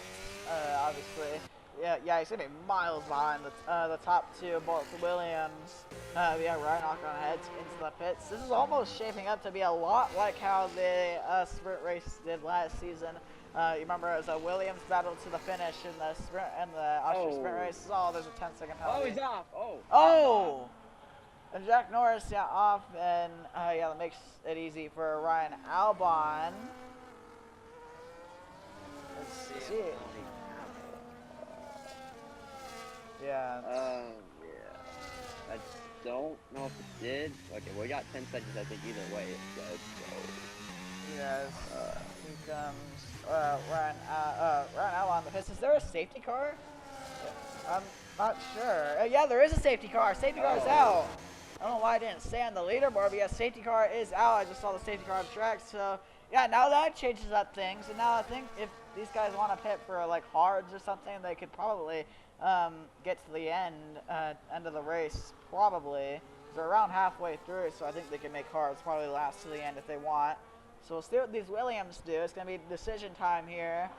Obviously, yeah, he's gonna be miles behind the top two, both Williams. Yeah, Ryan Ocon heads into the pits. This is almost shaping up to be a lot like how the sprint race did last season. You remember it was a Williams battle to the finish in the sprint and the Austria sprint race. Oh, there's a 10-second penalty. Oh, he's off. Oh. Oh. And Jack Norris, yeah, off, and yeah, that makes it easy for Ryan Albon. Let's see. Yeah. Yeah. I don't know if it did. Okay, well, we got 10 seconds, I think, either way it does, so. Yes. Here comes Ryan Albon. Is there a safety car? I'm not sure. Yeah, there is a safety car. Safety car is out. I don't know why I didn't stay on the leaderboard, but yeah, safety car is out. I just saw the safety car on track, so yeah, now that changes up things. And now I think if these guys want to pit for like hards or something, they could probably get to the end of the race, probably. They're around halfway through, so I think they can make hards probably last to the end if they want. So we'll see what these Williams do. It's going to be decision time here.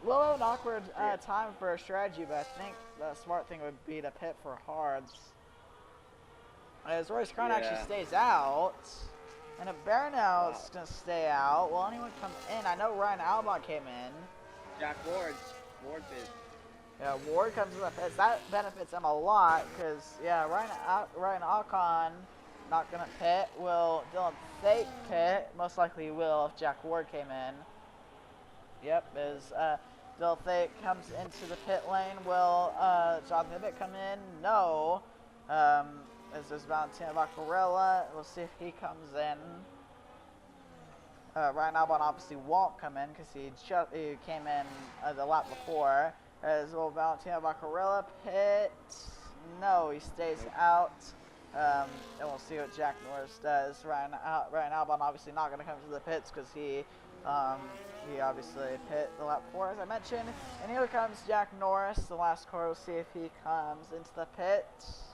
A little an awkward time for a strategy, but I think the smart thing would be to pit for hards. As Royce Crown actually stays out, and if Baronell is going to stay out, will anyone come in? I know Ryan Albon came in. Jack Ward pit. Yeah, Ward comes in the pits. That benefits him a lot, because, yeah, Ryan Ocon not going to pit. Will Dylan Fate pit? Most likely he will if Jack Ward came in. Yep, as Dylan Fate comes into the pit lane, will Jonathan Hibbett come in? No. As there's Valentina Vaccarella. We'll see if he comes in. Ryan Albon obviously won't come in because he came in the lap before. As well, Valentina Vaccarella pit. No, he stays out. And we'll see what Jack Norris does. Ryan Albon obviously not going to come to the pits because he obviously pit the lap before, as I mentioned. And here comes Jack Norris, the last car. We'll see if he comes into the pits.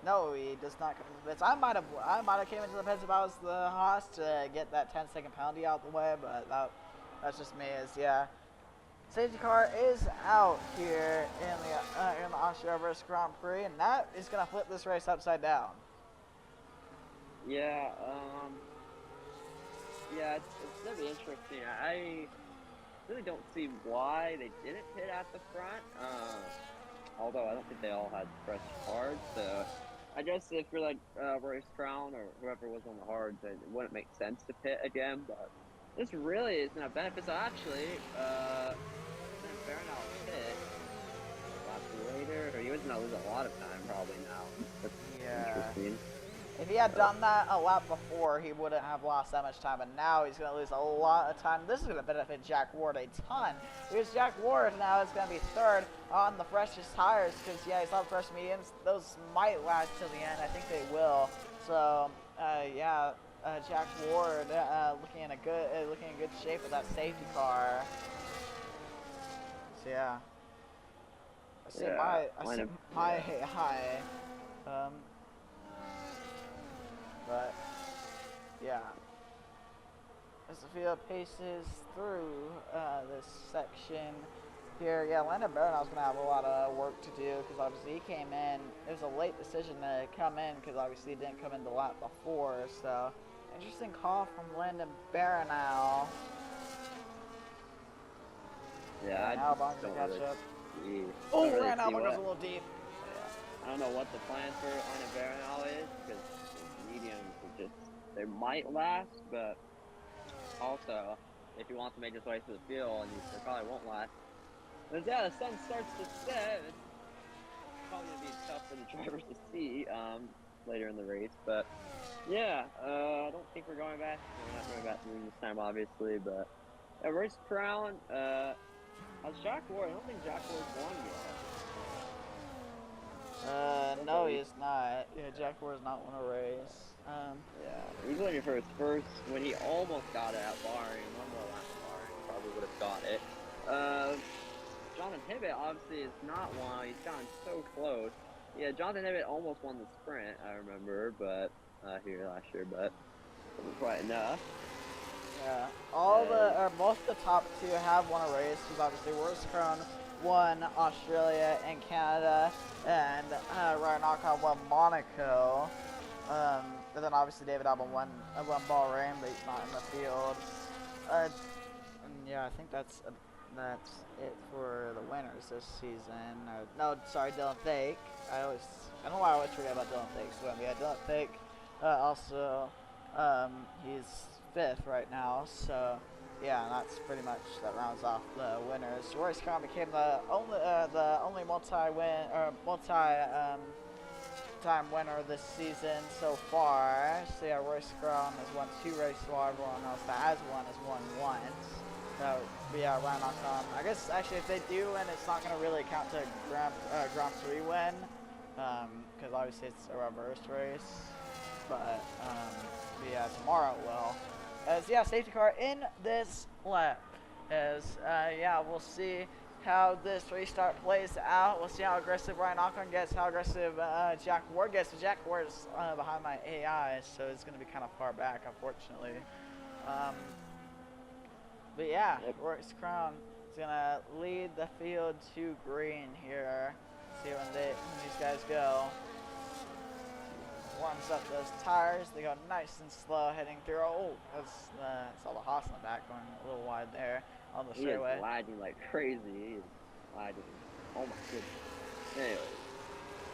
No, he does not come to the pits. I might have came into the pits if I was the Haas to get that 10-second penalty out the way, but that's just me. Yeah, safety car is out here in the Austria versus Grand Prix, and that is gonna flip this race upside down. Yeah, yeah, it's gonna be interesting. I really don't see why they didn't pit at the front. Although I don't think they all had fresh cards, so I guess if you're like Royce Crown or whoever was on the hards, it wouldn't make sense to pit again. But this really is going to benefit. So actually, Baronell pit a lot later, or he was going to lose a lot of time probably now. That's interesting. If he had done that a lap before, he wouldn't have lost that much time, and now he's going to lose a lot of time. This is going to benefit Jack Ward a ton, because Jack Ward now is going to be third on the freshest tires, because, yeah, he's on fresh mediums. Those might last till the end. I think they will. So, yeah, Jack Ward looking in good shape with that safety car. So, yeah. I see my high. But, yeah, as the field paces through this section here, yeah, Landon Baronell's going to have a lot of work to do because obviously he came in. It was a late decision to come in because obviously he didn't come in the lap before. So, interesting call from Landon Baronell. Yeah, Albon's going to catch up. Oh, Ryan Albon goes a little deep. I don't know what the plan for Landon Baronell is because mediums are just, they might last, but also if he wants to make his way through the field, and they probably won't last. But yeah, the sun starts to set. It's probably gonna be tough for the drivers to see later in the race, but yeah, I don't think we're going back. We're not going back this time, obviously, but Royce Crown, how's Jack Ward? I don't think Jack Ward's won yet. No, he is not. Yeah, Jack Ward's not won a race. Yeah, he was waiting for his first, when he almost got it at Bahrain, one more lap at Bahrain, probably would have got it. Jonathan Hibbett obviously is not one, he's gotten so close. Yeah, Jonathan Hibbett almost won the sprint, I remember, but, here last year, but wasn't quite enough. Yeah, most of the top two have won a race. Because obviously, Worst Crown won Australia and Canada, and Ryan Ocon won Monaco. And then obviously David Albon won Bahrain, but he's not in the field. And yeah, I think that's it for the winners this season. No, sorry, Dylan Fake. I don't know why I always forget about Dylan Fake's win. But yeah, Dylan Fake. Also, he's 5th right now. So yeah, that's pretty much that rounds off the winners. Royce Crown became the only time winner this season so far. So yeah, Royce Crown has won 2 races while everyone else that has won has won once. So yeah, Ryan Ocon. I guess actually if they do win, it's not going to really count to Grand Prix win, because obviously it's a reverse race. But yeah, tomorrow it will. As yeah, safety car in this lap. As yeah, we'll see how this restart plays out. We'll see how aggressive Ryan Ocon gets, how aggressive Jack Ward gets. Jack Ward is behind my AI, so it's going to be kind of far back, unfortunately. But yeah, Royce Crown is going to lead the field to green here. See when these guys go. Warms up those tires. They go nice and slow heading through. Oh, that's all the Haas in the back going a little wide there on the straightaway. He is lagging like crazy. He is lagging. Oh my goodness. Anyway.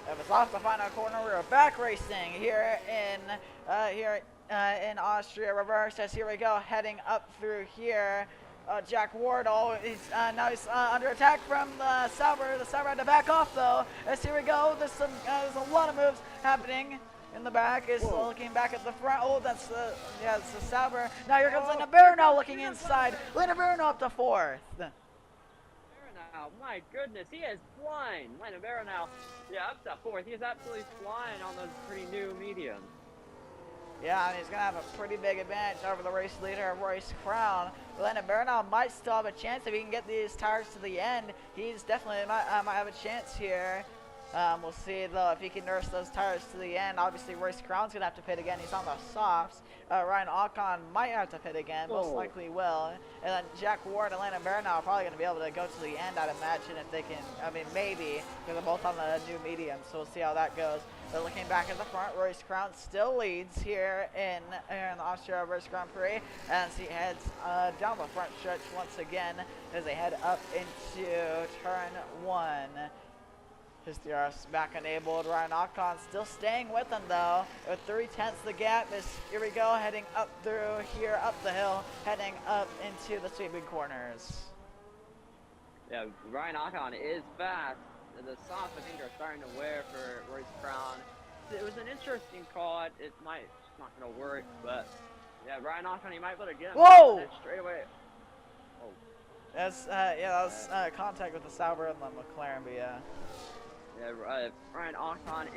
It was off the final corner. We were back racing here in Austria. Reverse as here we go, heading up through here. Jack Ward, now he's under attack from the Sauber. The Sauber had to back off though. As here we go, there's a lot of moves happening. In the back is looking back at the front. Oh, that's the Sauber. Now here comes Lena Barrow looking inside. Lena Barrow up to 4th. My goodness, he is flying. Lena Barrow now, yeah, up to 4th. He is absolutely flying on those pretty new mediums. Yeah, and he's going to have a pretty big advantage over the race leader, Royce Crown. Lena Barrow might still have a chance if he can get these tires to the end. He's definitely might have a chance here. We'll see, though, if he can nurse those tires to the end. Obviously, Royce Crown's going to have to pit again. He's on the softs. Ryan Ocon might have to pit again. Most likely will. And then Jack Ward and Landon Barrow are probably going to be able to go to the end, I'd imagine, if they can. I mean, maybe, because they're both on the new medium. So we'll see how that goes. But looking back at the front, Royce Crown still leads here in the Austria vs. Grand Prix as he heads down the front stretch once again as they head up into turn 1. His DRS back enabled. Ryan Ocon still staying with him though. With 3/10 the gap is here we go, heading up through here, up the hill, heading up into the sweeping corners. Yeah, Ryan Ocon is fast. The softs I think are starting to wear for Royce Crown. It was an interesting call. It's not gonna work, but yeah, Ryan Ocon, he might be able to get him. Whoa! Straight away. Oh. That's yeah, that was contact with the Sauber and the McLaren, but yeah. Yeah, Ryan Ocon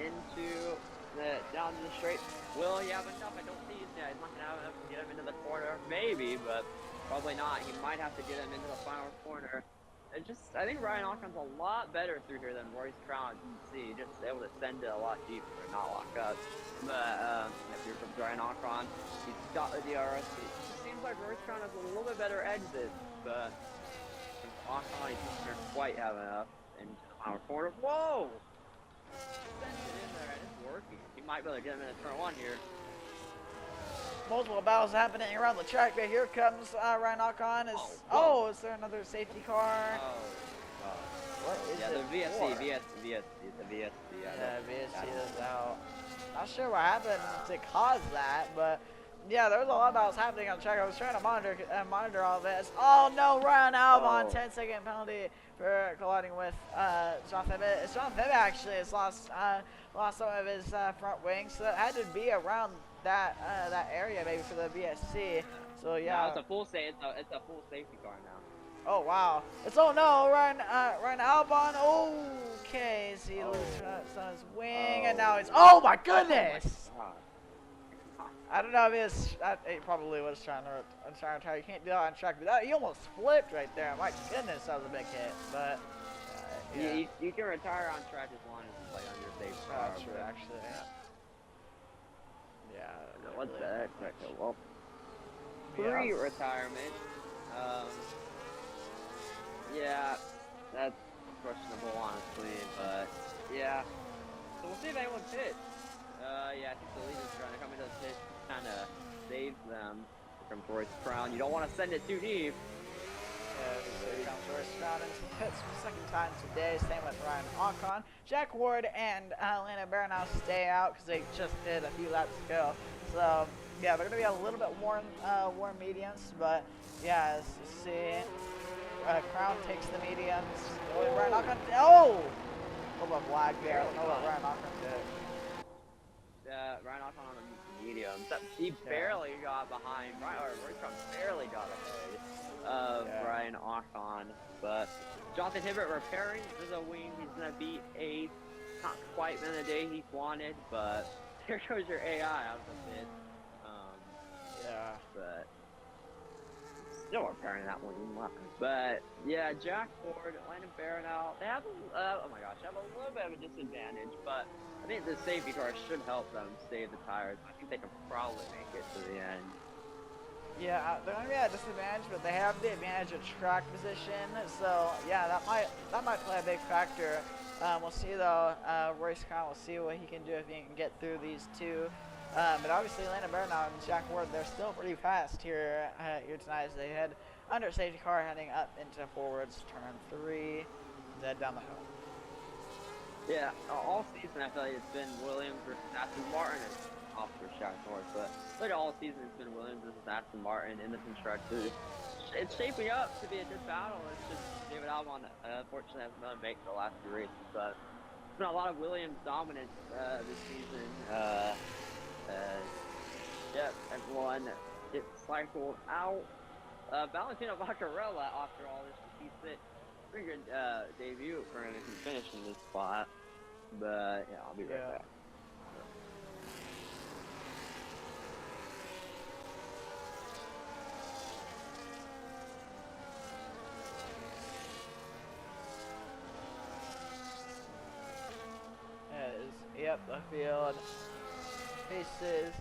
down to the straight. Will he have enough? I don't see. Yeah, he's not gonna have enough to get him into the corner. Maybe, but probably not. He might have to get him into the final corner. I think Ryan Ocon's a lot better through here than Royce Crown. You can see, just able to send it a lot deeper and not lock up. But here comes Ryan Ocon. He's got the DRS. It just seems like Royce Crown has a little bit better exit, but Ocon, he doesn't quite have enough into the final corner. Whoa! Sent it in there and it's working. He might be able to get him into turn 1 here. Multiple battles happening around the track, but here comes Ryan Ocon. Is there another safety car? Oh, what is it? The VSC. The VSC. Yeah, VSC is out. Not sure what happened to cause that, but yeah, there was a lot of battles happening on the track. I was trying to monitor all this. Oh no, Ryan Albon, 10-second penalty for colliding with Jean Febvre. Jean Febvre actually has lost some of his front wings, so that had to be around that area maybe for the VSC. So yeah, no, it's a full safety car now. Oh wow! Ryan Albon. Okay, so he loses his wing, and now he's. Oh my goodness! I don't know if he probably was trying to try. You can't do that on track, but he almost flipped right there. My goodness, that was a big hit. But yeah. You can retire on track as long as it's like on your safe car. That's true, actually. Yeah. What's that? Well, Prix retirement. Yeah, that's questionable, honestly, but yeah. So we'll see if anyone pits. Yeah, I think the leader's trying to come into the pit, kind of save them from Royce Crown. You don't want to send it too deep. So he comes Royce Crown into the pits for the second time today. Same with Ryan Ocon. Jack Ward and Lando Baranow stay out because they just did a few laps ago. So yeah, they're gonna be a little bit warm mediums, but yeah, as you see, Crown takes the mediums. Ryan Ocon, oh, a little bit of lag there. I don't know what Ryan Ocon did. Ryan Ocon on the mediums. He barely got behind. Royce Crown barely got ahead of Ryan Ocon, but Jonathan Hibbert repairing the wing. He's gonna beat eighth. Not quite been the day he wanted, but there goes your AI out of the pit. But still repairing that one. But yeah, Jack Ford, Landon Baranow, they have oh my gosh, have a little bit of a disadvantage, but I think the safety car should help them save the tires. I think they can probably make it to the end. Yeah, they're gonna be at a disadvantage, but they have the advantage of track position. So yeah, that might play a big factor. We'll see though. Royce Crown, we'll see what he can do if he can get through these two. But obviously, Landon Baranow and Jack Ward, they're still pretty fast here tonight as they head under safety car, heading up into forwards turn 3, head down the hill. Yeah, all season I feel like it's been Williams versus Aston Martin and Oscar Jack North, but really all season it's been Williams versus Aston Martin in the constructors. It's shaping up to be a good battle. It's just David Albon unfortunately hasn't been able to make the last few races, but it's been a lot of Williams dominance this season. Yep, everyone gets cycled out. Valentino Vaccarella, after all this, he sit pretty good debut for him if he finished in this spot. But yeah, I'll be right back. Yep, the field faces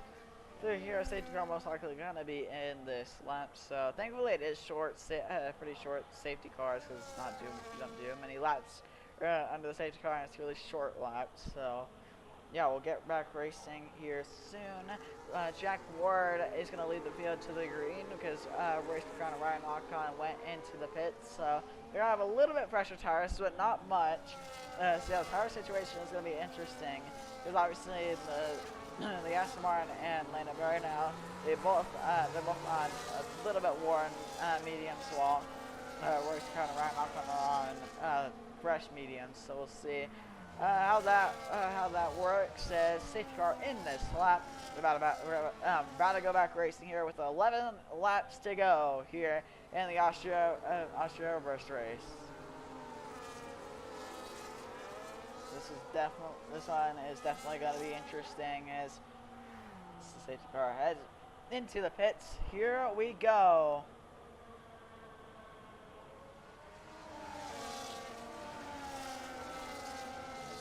through here. Safety car most likely going to be in this lap. So thankfully it is pretty short safety cars because it's not don't do many laps under the safety car, and it's really short laps. So yeah, we'll get back racing here soon. Jack Ward is going to lead the field to the green because Royce Crown and Ryan Ocon went into the pits. So they're going to have a little bit fresher tires, but not much. So yeah, the tire situation is going to be interesting because obviously the Aston Martin and Landon Baranow, they're both on a little bit worn mediums, while Royce Crown and Ryan Ocon are on fresh mediums. So we'll see how that works. Safety car in this lap. We're about to go back racing here with 11 laps to go here in the Austria reverse race. This one is definitely going to be interesting as the safety car heads into the pits. Here we go.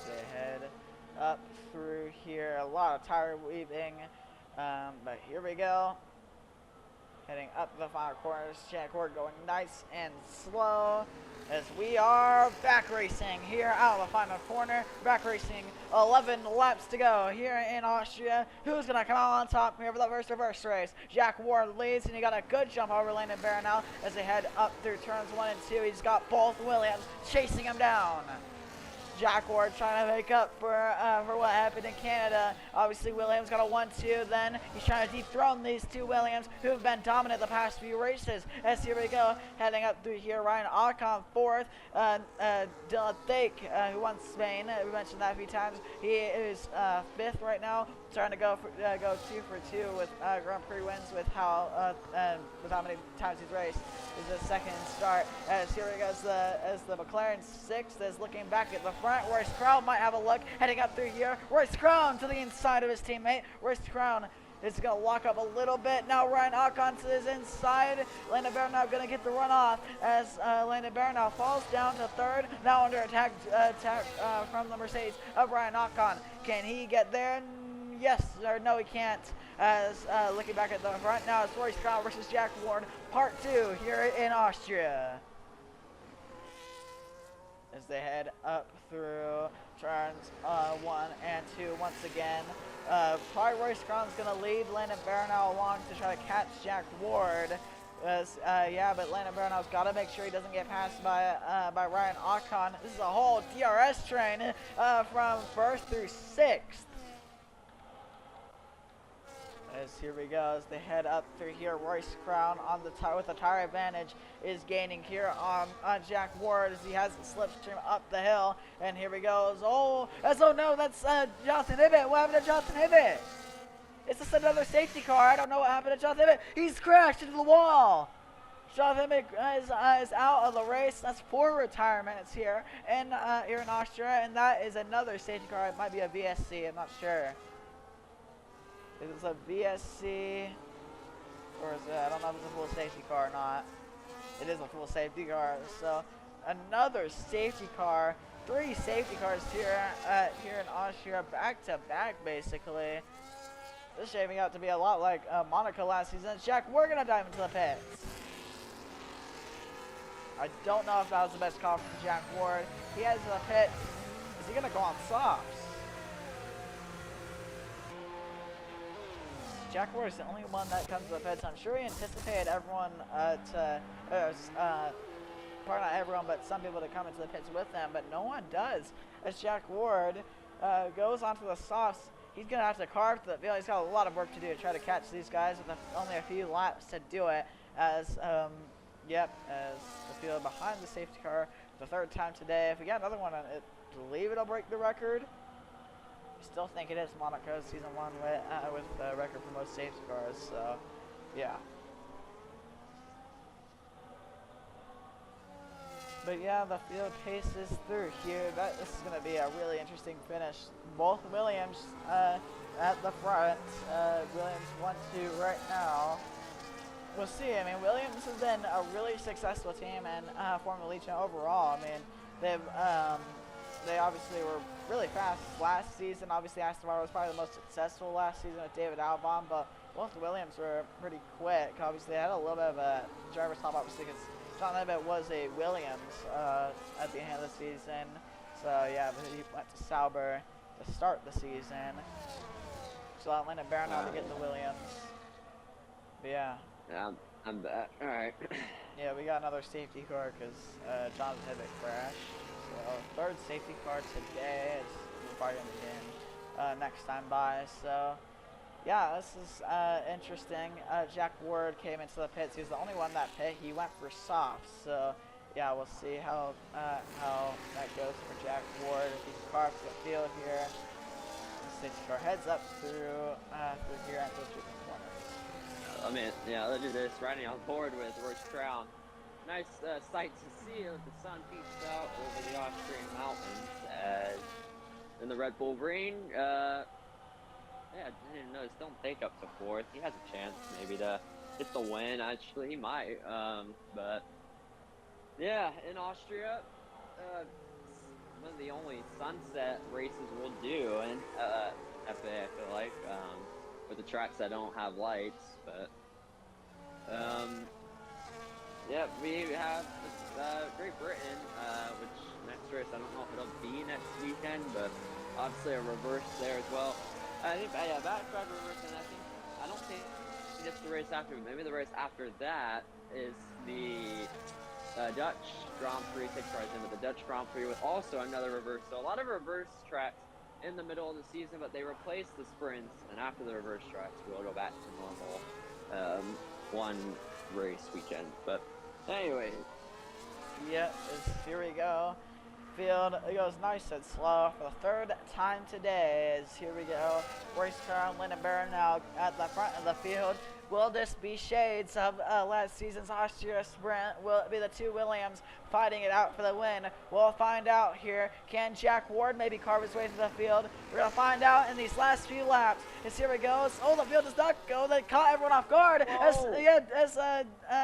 They head up through here. A lot of tire weaving, but here we go. Heading up the final corners. Jack Ward going nice and slow as we are back racing here out of the final corner. Back racing, 11 laps to go here in Austria. Who's going to come out on top here for the first reverse race? Jack Ward leads, and he got a good jump over Landon Baranow as they head up through turns 1 and 2. He's got both Williams chasing him down. Jack Ward trying to make up for what happened in Canada. Obviously, Williams got a 1-2. Then he's trying to dethrone these two Williams who have been dominant the past few races. As here we go, heading up through here, Ryan Ocon 4th. Dylan Thake, who won Spain, we mentioned that a few times. He is 5th right now, trying to go 2 for 2 with Grand Prix wins with how many times he's raced. Is his second start. As here we go, as the McLaren 6th is looking back at the front. Royce Crown might have a look heading up through here. Royce Crown to the inside of his teammate. Royce Crown is going to lock up a little bit. Now Ryan Ocon to his inside. Landon Baranow going to get the run off as Landon Baranow falls down to 3rd. Now under attack from the Mercedes of Ryan Ocon. Can he get there? Yes, or no, he can't. As looking back at the front now, it's Royce Crown versus Jack Ward, part 2 here in Austria. As they head up through turns 1 and 2 once again. Probably Royce Crown's going to lead Landon Baranow along to try to catch Jack Ward. Yeah, but Landon Baranow's got to make sure he doesn't get passed by Ryan Ocon. This is a whole DRS train from 1st through 6th. As here we go, as they head up through here, Royce Crown on the with the tire advantage is gaining here on Jack Ward as he has the slipstream up the hill. And here we go. Oh no, that's Jonathan Hibbett. What happened to Jonathan Hibbett? It's just another safety car. I don't know what happened to Jonathan Hibbett. He's crashed into the wall. Jonathan Hibbett is out of the race. That's 4 retirements here in Austria, and that is another safety car. It might be a VSC. I'm not sure. Is this a VSC, or is it, I don't know if it's a full safety car or not. It is a full safety car. So another safety car, 3 safety cars here in Austria, back to back basically. This is shaping out to be a lot like Monaco last season. Jack, we're gonna dive into the pits. I don't know if that was the best call from Jack Ward. He has the pit. Is he gonna go on softs? Jack Ward is the only one that comes to the pits. I'm sure he anticipated everyone probably not everyone, but some people to come into the pits with them, but no one does. As Jack Ward goes onto the softs, he's going to have to carve the field. He's got a lot of work to do to try to catch these guys with only a few laps to do it. As as the field behind the safety car, the 3rd time today. If we get another one, I believe it'll break the record. I still think it is Monaco season 1 with the record for most safety cars. So, yeah. But yeah, the field paces through here. This is going to be a really interesting finish. Both Williams at the front. Williams 1-2 right now. We'll see. I mean, Williams has been a really successful team and Formula Legion overall. I mean, they obviously were really fast last season. Obviously, Aston Martin was probably the most successful last season with David Albon, but both Williams were pretty quick. Obviously, they had a little bit of a driver's top, obviously, because John Levitt was a Williams at the end of the season. So, yeah, but he went to Sauber to start the season. So, Landon Baranow to get the Williams. But, yeah. Yeah, I'm back. All right. Yeah, we got another safety car because Jonathan Hibbett crashed. So, 3rd safety car today. We're probably going to begin next time by. So, yeah, this is interesting. Jack Ward came into the pits. He was the only one that pit. He went for softs. So, yeah, we'll see how that goes for Jack Ward. If he can carve the field here. The safety car heads up through here and through the corners. I mean, yeah, let's do this. Riding on board with Royce Crown. Nice sight to see as the sun peeks out over the Austrian mountains. In the Red Bull Green, yeah, I didn't notice. Don't take up to 4th. He has a chance maybe to get the win. Actually, he might. But yeah, in Austria, one of the only sunset races we'll do in FA. I feel like with the tracks that don't have lights, but. Yeah, we have Great Britain, which next race, I don't know if it'll be next weekend, but obviously a reverse there as well. I think, yeah, back reverse, and I don't think it's the race after, maybe the race after that is the Dutch Grand Prix, takes cars into the Dutch Grand Prix with also another reverse. So a lot of reverse tracks in the middle of the season, but they replaced the sprints, and after the reverse tracks, we'll go back to normal one race weekend. But anyway, yep, here we go. Field, it goes nice and slow for the 3rd time today. As here we go, Royce Crown, Landon Baranow at the front of the field. Will this be shades of last season's Austria sprint? Will it be the 2 Williams fighting it out for the win? We'll find out here. Can Jack Ward maybe carve his way through the field? We're going to find out in these last few laps. As here we go. Oh, the field does not go. They caught everyone off guard. As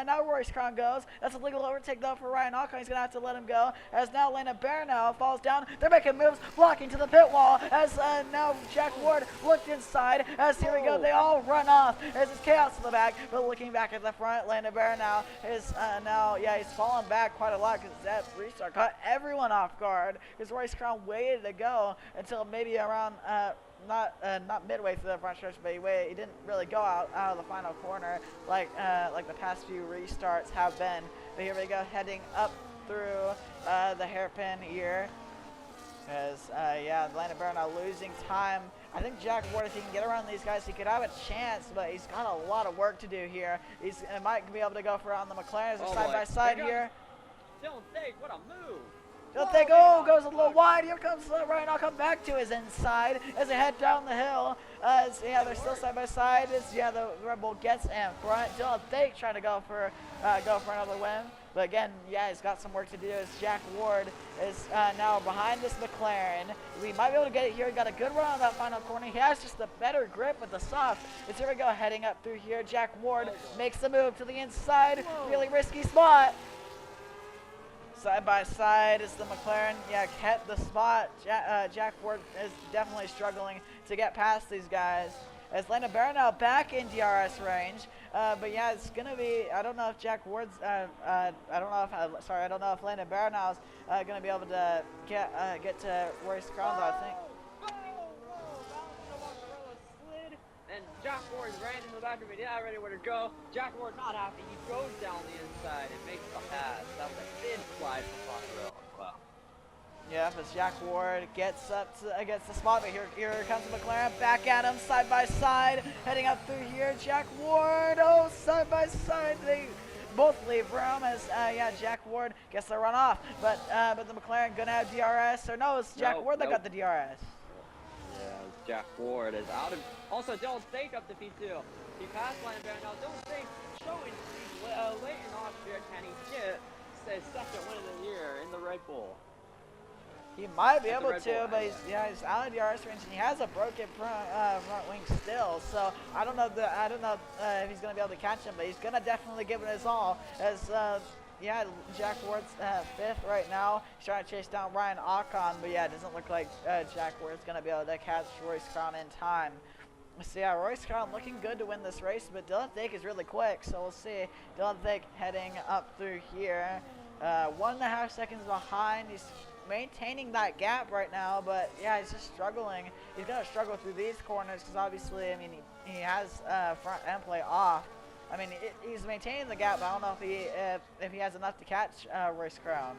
now Royce Crown goes. That's a legal overtake, though, for Ryan Ocon. He's going to have to let him go. As now Landon Baranow Baranow falls down. They're making moves, blocking to the pit wall as now Jack Ward looked inside. As here we go, they all run off as it's chaos in the back. But looking back at the front, Landon Baranow is now, yeah, he's fallen back quite a lot because that restart caught everyone off guard. Because Royce Crown waited to go until maybe around not midway through the front stretch, but he didn't really go out of the final corner like the past few restarts have been. But here we go, heading up through the hairpin here. As yeah, Landon Baranow losing time. I think Jack Ward, if he can get around these guys, he could have a chance, but he's got a lot of work to do here. He might be able to go for on the McLarens side by side here. Don't think, what a move! Don't think, oh, goes a little wide. Here comes Ryan. I'll come back to his inside as they head down the hill. Yeah, they're still side by side. Yeah, the Red Bull gets in front. Dylan Thake trying to go for another win. But again, yeah, he's got some work to do as Jack Ward is now behind this McLaren. We might be able to get it here. He got a good run on that final corner. He has just a better grip with the soft. As here we go, heading up through here. Jack Ward makes the move to the inside. Really risky spot. Side by side is the McLaren. Yeah, kept the spot. Jack Ward is definitely struggling to get past these guys. As Landon Baranow back in DRS range. But yeah, it's gonna be. I don't know if Jack Ward's. I don't know if Landon Baranow's gonna be able to get to Royce Crown. I think. And Jack Ward ran in the back of it, yeah, ready where to go. Jack Ward not happy, he goes down the inside and makes the pass. That was a thin slide from Foxwell as well. Yeah, as Jack Ward gets up to, against the spot, but here comes McLaren back at him, side by side, heading up through here. Jack Ward, oh, side by side, they both leave room as yeah, Jack Ward gets the run off, but the McLaren gonna have DRS, or no, it's Jack Ward that got the DRS. Yeah, Jack Ward is out of. Also, Dylan Thake up to P2. He passed Landon Baranow. Dylan Thake showing late in Austria. Can he get his second win of the year in the Red Bull? He might be able to, but he's out of the DRS range and he has a broken front wing still. So I don't know if he's gonna be able to catch him, but he's gonna definitely give it his all. As yeah, Jack Ward's fifth right now. He's trying to chase down Ryan Ocon, but yeah, it doesn't look like Jack Ward's going to be able to catch Royce Crown in time. So yeah, Royce Crown looking good to win this race, but Dylan Thake is really quick, so we'll see. Dylan Thake heading up through here. 1.5 seconds behind. He's maintaining that gap right now, but yeah, he's just struggling. He's going to struggle through these corners because obviously, I mean, he has front end play off. I mean, he's maintaining the gap, but I don't know if he has enough to catch Royce Crown.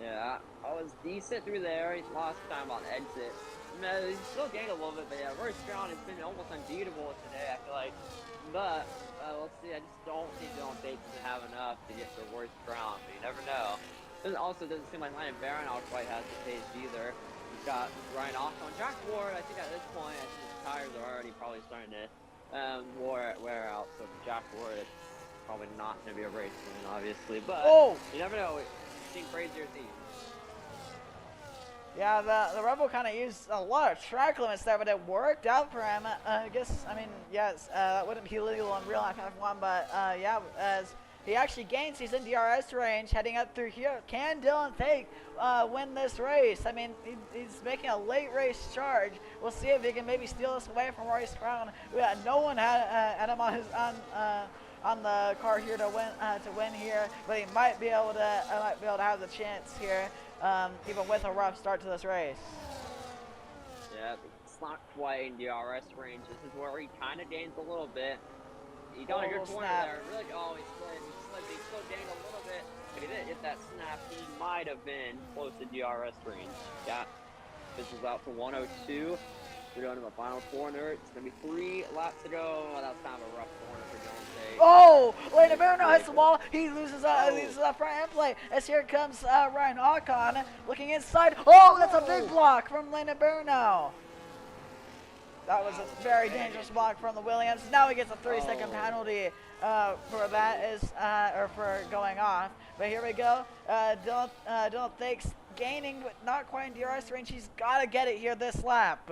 Yeah, I was decent through there. He's lost time on exit. He's still gained a little bit, but yeah, Royce Crown has been almost unbeatable today, I feel like. But let's see, I just don't think Dylan Thake can have enough to get to Royce Crown, but you never know. It also doesn't seem like Landon Baranow quite has the pace either. He's got Ryan Ocon. Jack Ward, I think at this point, I think his tires are already probably starting to wear out, so Jack Ward is probably not going to be a race win, obviously, but you never know. I've seen crazier things. Yeah, the Rebel kind of used a lot of track limits there, but it worked out for him. I guess, I mean, yes, that wouldn't be legal in real life F1, but yeah, as he actually gains, he's in DRS range, heading up through here. Can Dylan Thake win this race? I mean, he's making a late race charge. We'll see if he can maybe steal this away from Royce Crown. No one had him on the car here to win here, but he might be able to have the chance here, even with a rough start to this race. Yeah, it's not quite in DRS range. This is where he kind of gains a little bit. He got a good corner there. Really, he slid. He still gained a little bit, but he didn't hit that snap. He might have been close to DRS range. Yeah, this is out to 102. We're going to the final corner. It's going to be 3 laps to go. Well, that was kind of a rough corner for Dylan Thake. Oh, Landon Baranow hits the wall. He loses that front end play. As here comes Ryan Ocon looking inside. Oh, that's a big block from Landon Baranow. That was a very dangerous block from the Williams. Now he gets a 3-second penalty for that or for going off. But here we go. Dylan Thake's gaining, but not quite in DRS range. He's got to get it here this lap.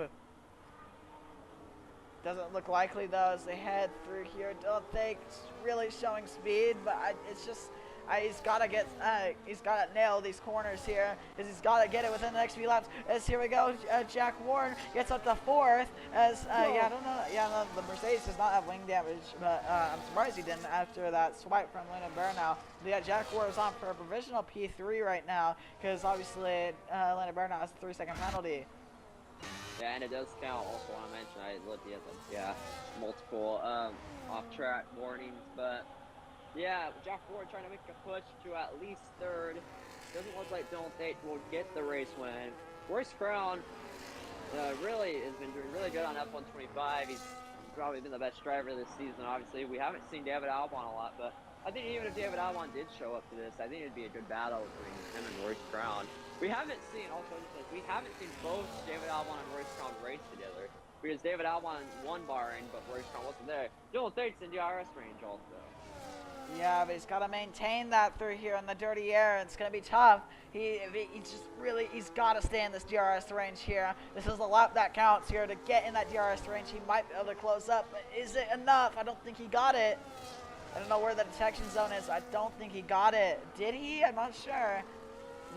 Doesn't look likely though as they head through here. Dylan Thake's really showing speed, but it's just He's gotta nail these corners here, because he's gotta get it within the next few laps. As here we go, Jack Ward gets up to 4th. As yeah, I don't know, yeah, no, the Mercedes does not have wing damage, but I'm surprised he didn't after that swipe from Landon Burnell. But yeah, Jack Ward is on for a provisional P3 right now, because obviously Landon Burnell has a 3-second penalty. Yeah, and it does count. Also, want to mention I looked at multiple off-track warnings, but. Yeah, Jack Ward trying to make a push to at least 3rd. Doesn't look like Dylan Tate will get the race win. Royce Crown really has been doing really good on F125. He's probably been the best driver this season, obviously. We haven't seen David Albon a lot, but I think even if David Albon did show up to this, I think it'd be a good battle between him and Royce Crown. We haven't seen both David Albon and Royce Crown race together, because David Albon won Bahrain, but Royce Crown wasn't there. Dylan Tate's in DRS range also. Yeah, but he's got to maintain that through here in the dirty air. It's going to be tough. He's got to stay in this DRS range here. This is a lap that counts here to get in that DRS range. He might be able to close up, but is it enough? I don't think he got it. I don't know where the detection zone is. I don't think he got it. Did he? I'm not sure.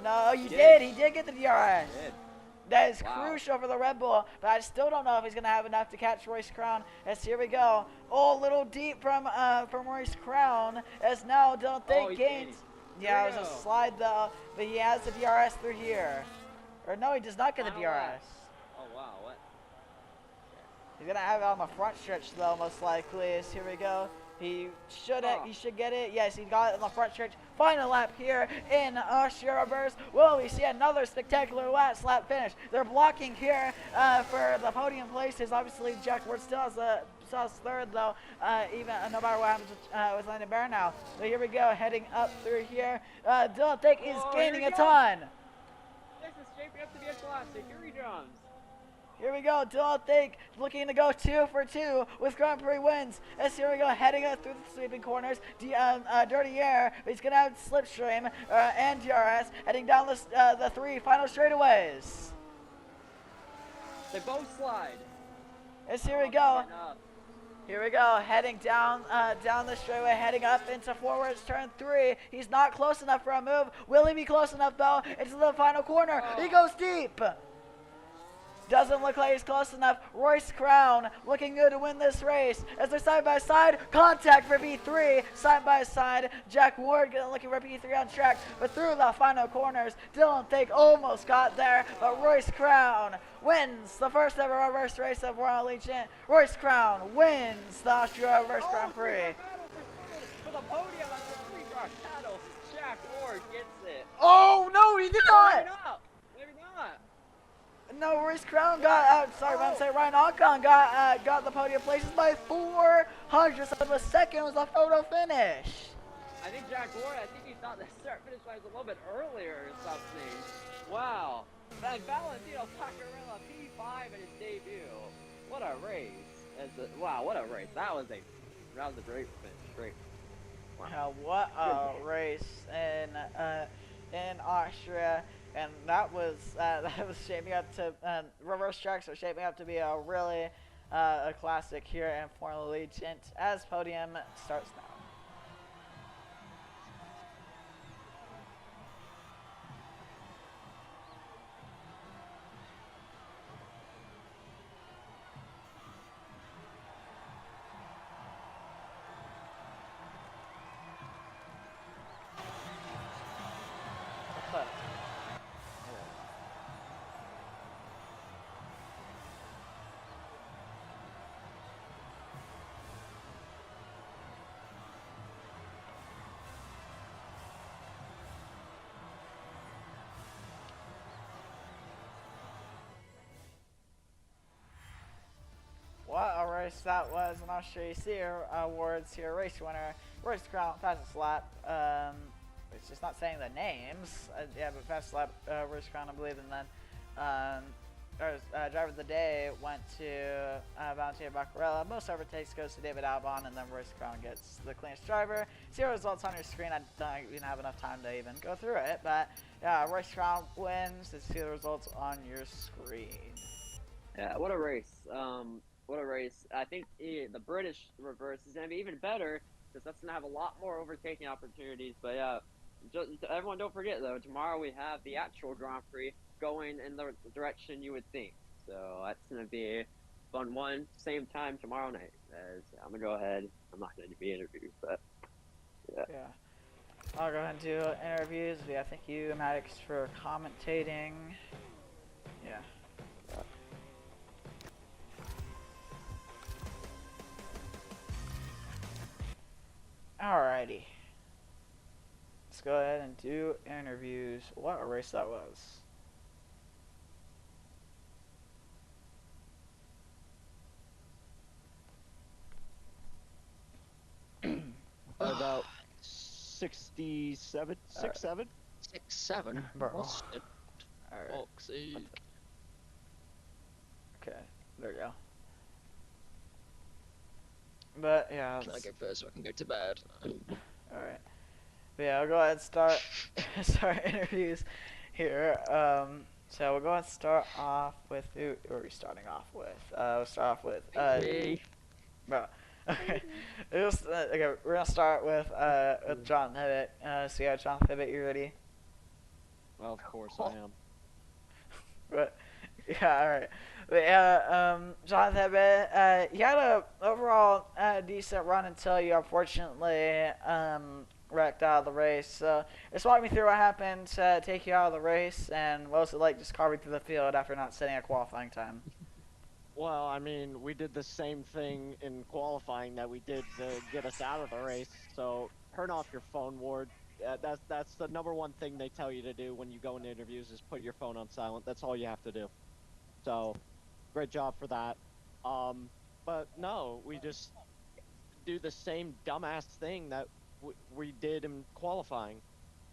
No, you did. He did get the DRS. He did. That is crucial for the Red Bull, but I still don't know if he's going to have enough to catch Royce Crown. As here we go. Oh, a little deep from Royce Crown. As now Dylan Tate gains. Yeah, it was a slide though, but he has the DRS through here. Or no, he does not get the DRS. Oh, wow. What? He's going to have it on the front stretch though, most likely. As here we go. He should get it. Yes, he got it in the front stretch. Final lap here in Austria reverse. Will we see another spectacular last lap finish? They're blocking here for the podium places. Obviously, Jack Ward still has 3rd though, even no matter what happens with Landon Bear now. So here we go, heading up through here. Dylan Tate is gaining a ton. This is shaping up to be a classic. Here he comes. Here we go, Dylan Tate looking to go 2 for 2 with Grand Prix wins. As here we go, heading up through the sweeping corners, dirty air. He's gonna have slipstream and DRS heading down the 3 final straightaways. They both slide. As here we go. Here we go, heading down the straightaway, heading up into forwards turn 3. He's not close enough for a move. Will he be close enough though? Into the final corner. He goes deep. Doesn't look like he's close enough. Royce Crown looking good to win this race. As they're side by side, contact for P3. Side by side, Jack Ward looking for P3 on track. But through the final corners, Dylan Tate almost got there. But Royce Crown wins the first ever reverse race of Royal Allegiant. Royce Crown wins the Austria Reverse Grand Prix. For the podium at the three-car battle, Jack Ward gets it. Oh, no, he did not. Maybe not. No, Royce Crown got, Ryan Ocon got the podium places by 4 hundredths of a second. Was a photo finish. I think Jack Ward, he thought the start finish line was a little bit earlier or something. Wow. Valentino Paccarella P5 in his debut. What a race. Wow, what a race. That was a great finish. Great. Wow. What a race in Austria. And that was shaping up to reverse tracks are shaping up to be a really a classic here in Formula Allegiant as podium starts now. What a race that was in Austria. You see your awards here. Race winner, Royce Crown, fastest lap. It's just not saying the names. Yeah, but fastest lap, Royce Crown, I believe. And then driver of the day went to Valentino Paccarella. Most overtakes goes to David Albon, and then Royce Crown gets the cleanest driver. See the results on your screen. I don't even have enough time to even go through it, but yeah, Royce Crown wins. Let's see the results on your screen. Yeah, what a race. What a race. I think the British reverse is going to be even better because that's gonna have a lot more overtaking opportunities. But yeah, everyone don't forget though, tomorrow we have the actual Grand Prix going in the direction you would think. So that's gonna be a fun one. Same time tomorrow night. As I'm gonna go ahead. I'm not gonna be interviewed, but yeah. Yeah. I'll go ahead and do interviews. Yeah, thank you, Maddox, for commentating. Yeah. Alrighty. Let's go ahead and do interviews. What a race that was. About 67, 6'7". 6'7". Bro. What's it? Alright. Foxy. Okay. There we go. But yeah. Can I go first so I can go to bed? Alright. Yeah, I'll go ahead and start interviews here. So we'll go ahead and start off with who are we starting off with? We'll start off with Me. bro. Okay. Okay, we're gonna start with John Hibbett. So yeah, John Hibbett, you ready? Well, of course I am. But yeah, alright. But yeah, John Hibbett, you had a overall decent run until you unfortunately wrecked out of the race. So just walk me through what happened to take you out of the race, and what was it like just carving through the field after not setting a qualifying time? Well, I mean, we did the same thing in qualifying that we did to get us out of the race. So turn off your phone, Ward. That's the number one thing they tell you to do when you go into interviews is put your phone on silent. That's all you have to do. So, great job for that. But no, we just do the same dumbass thing that we did in qualifying.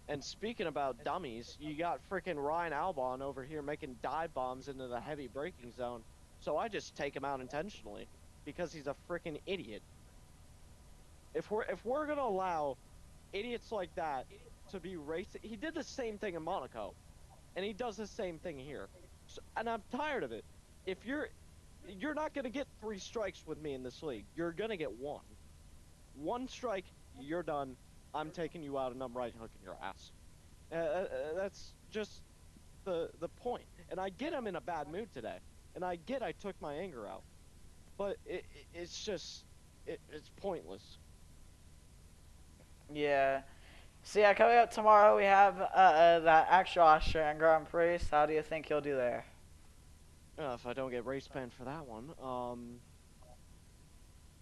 And speaking about dummies, you got freaking Ryan Albon over here making dive bombs into the heavy braking zone. So I just take him out intentionally because he's a freaking idiot. If we're gonna allow idiots like that to be racing, he did the same thing in Monaco, and he does the same thing here. So, and I'm tired of it. If you're not gonna get 3 strikes with me in this league, you're gonna get 1. 1 strike, you're done. I'm taking you out and I'm right hooking your ass. That's just the point. And I get I'm in a bad mood today. And I get I took my anger out, but it's just, it's pointless. Yeah. So yeah, coming up tomorrow we have that actual Austrian Grand Prix. So how do you think you'll do there? If I don't get race banned for that one,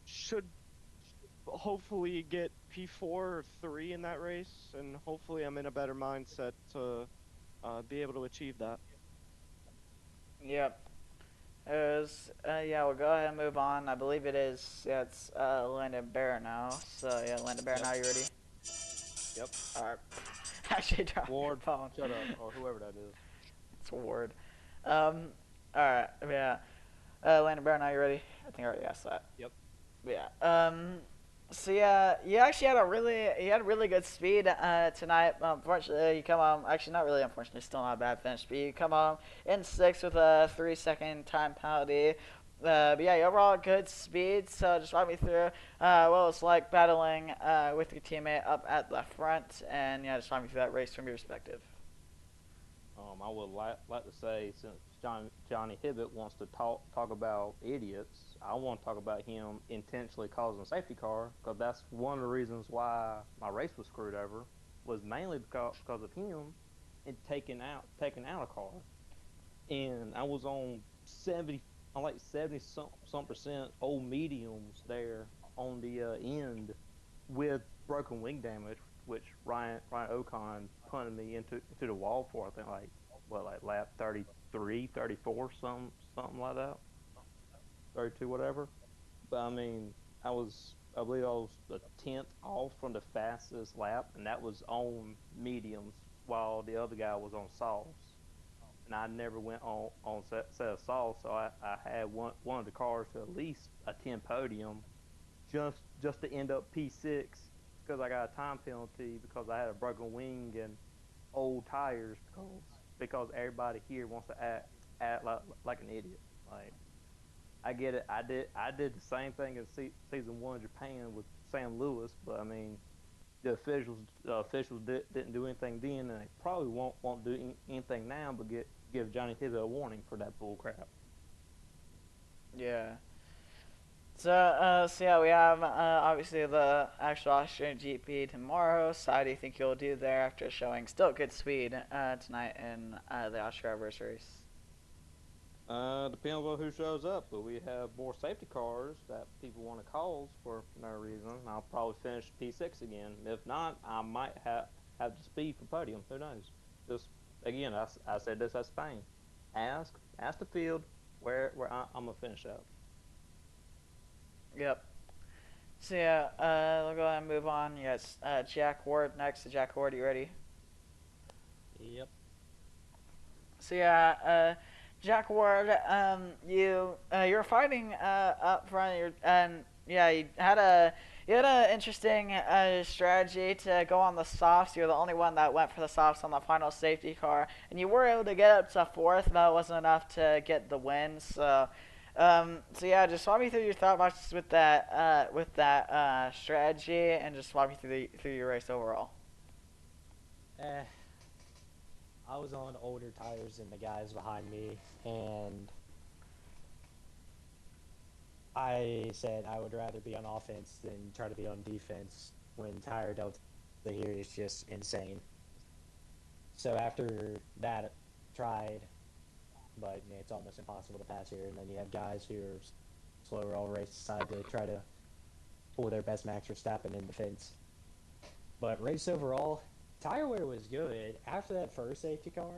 should hopefully get P4 or 3 in that race, and hopefully I'm in a better mindset to be able to achieve that. Yep. Yeah, we'll go ahead and move on. I believe it is, yeah, it's Landon Bear now. So yeah, Landon Bear, now you ready? Yep. Alright. Actually, drop your Ward, phone. shut up, or whoever that is. It's Ward. Alright, yeah. Landon Bear, now you ready? I think I already asked that. Yep. Yeah. So yeah, you actually had really good speed tonight. Unfortunately, you come home. Actually, not really. Unfortunately, still not a bad finish. But you come home in 6th with a 3-second time penalty. But yeah, overall good speed. So just walk me through what it was like battling with your teammate up at the front, and yeah, just walk me through that race from your perspective. I would like to say, since Johnny Hibbett wants to talk about idiots, I want to talk about him intentionally causing a safety car, because that's one of the reasons why my race was screwed over, was mainly because of him and taking out a car. And I was on 70 some percent old mediums there on the end with broken wing damage, which Ryan Ocon punted me into the wall for. I think like lap 33, 34, something like that, 32, whatever. But I mean, I believe I was the 10th off from the fastest lap, and that was on mediums, while the other guy was on softs. And I never went on set of softs, so I had one of the cars to at least a 10 podium, just to end up P6, because I got a time penalty because I had a broken wing and old tires, because everybody here wants to act like an idiot. Like, I get it. I did the same thing in season 1 of Japan with St. Louis, but I mean, the officials didn't do anything then, and they probably won't do anything now, but give Johnny Hibbett a warning for that bull crap. Yeah. So yeah, we have obviously the actual Austrian GP tomorrow. So how do you think you'll do there after showing still good speed tonight in the Austria Verse race? Depends on who shows up, but we have more safety cars that people want to cause for no reason. I'll probably finish P6 again. If not, I might have the speed for podium. Who knows? Just again, I said this at Spain. Ask the field where I'm gonna finish out. Yep. So yeah, we'll go ahead and move on. Yes, Jack Ward next. Jack Ward, you ready? Yep. So yeah, Jack Ward, you're fighting up front, and yeah, you had a interesting strategy to go on the softs. You're the only one that went for the softs on the final safety car, and you were able to get up to fourth, but it wasn't enough to get the win. So yeah, just walk me through your thought process with that strategy, and just walk me through your race overall. Eh, I was on older tires than the guys behind me, and I said I would rather be on offense than try to be on defense when tire delta here is just insane. So after that, tried, but it's almost impossible to pass here. And then you have guys who are slower all race decide to try to pull their best Max Verstappen in defense. But race overall, tire wear was good. After that first safety car,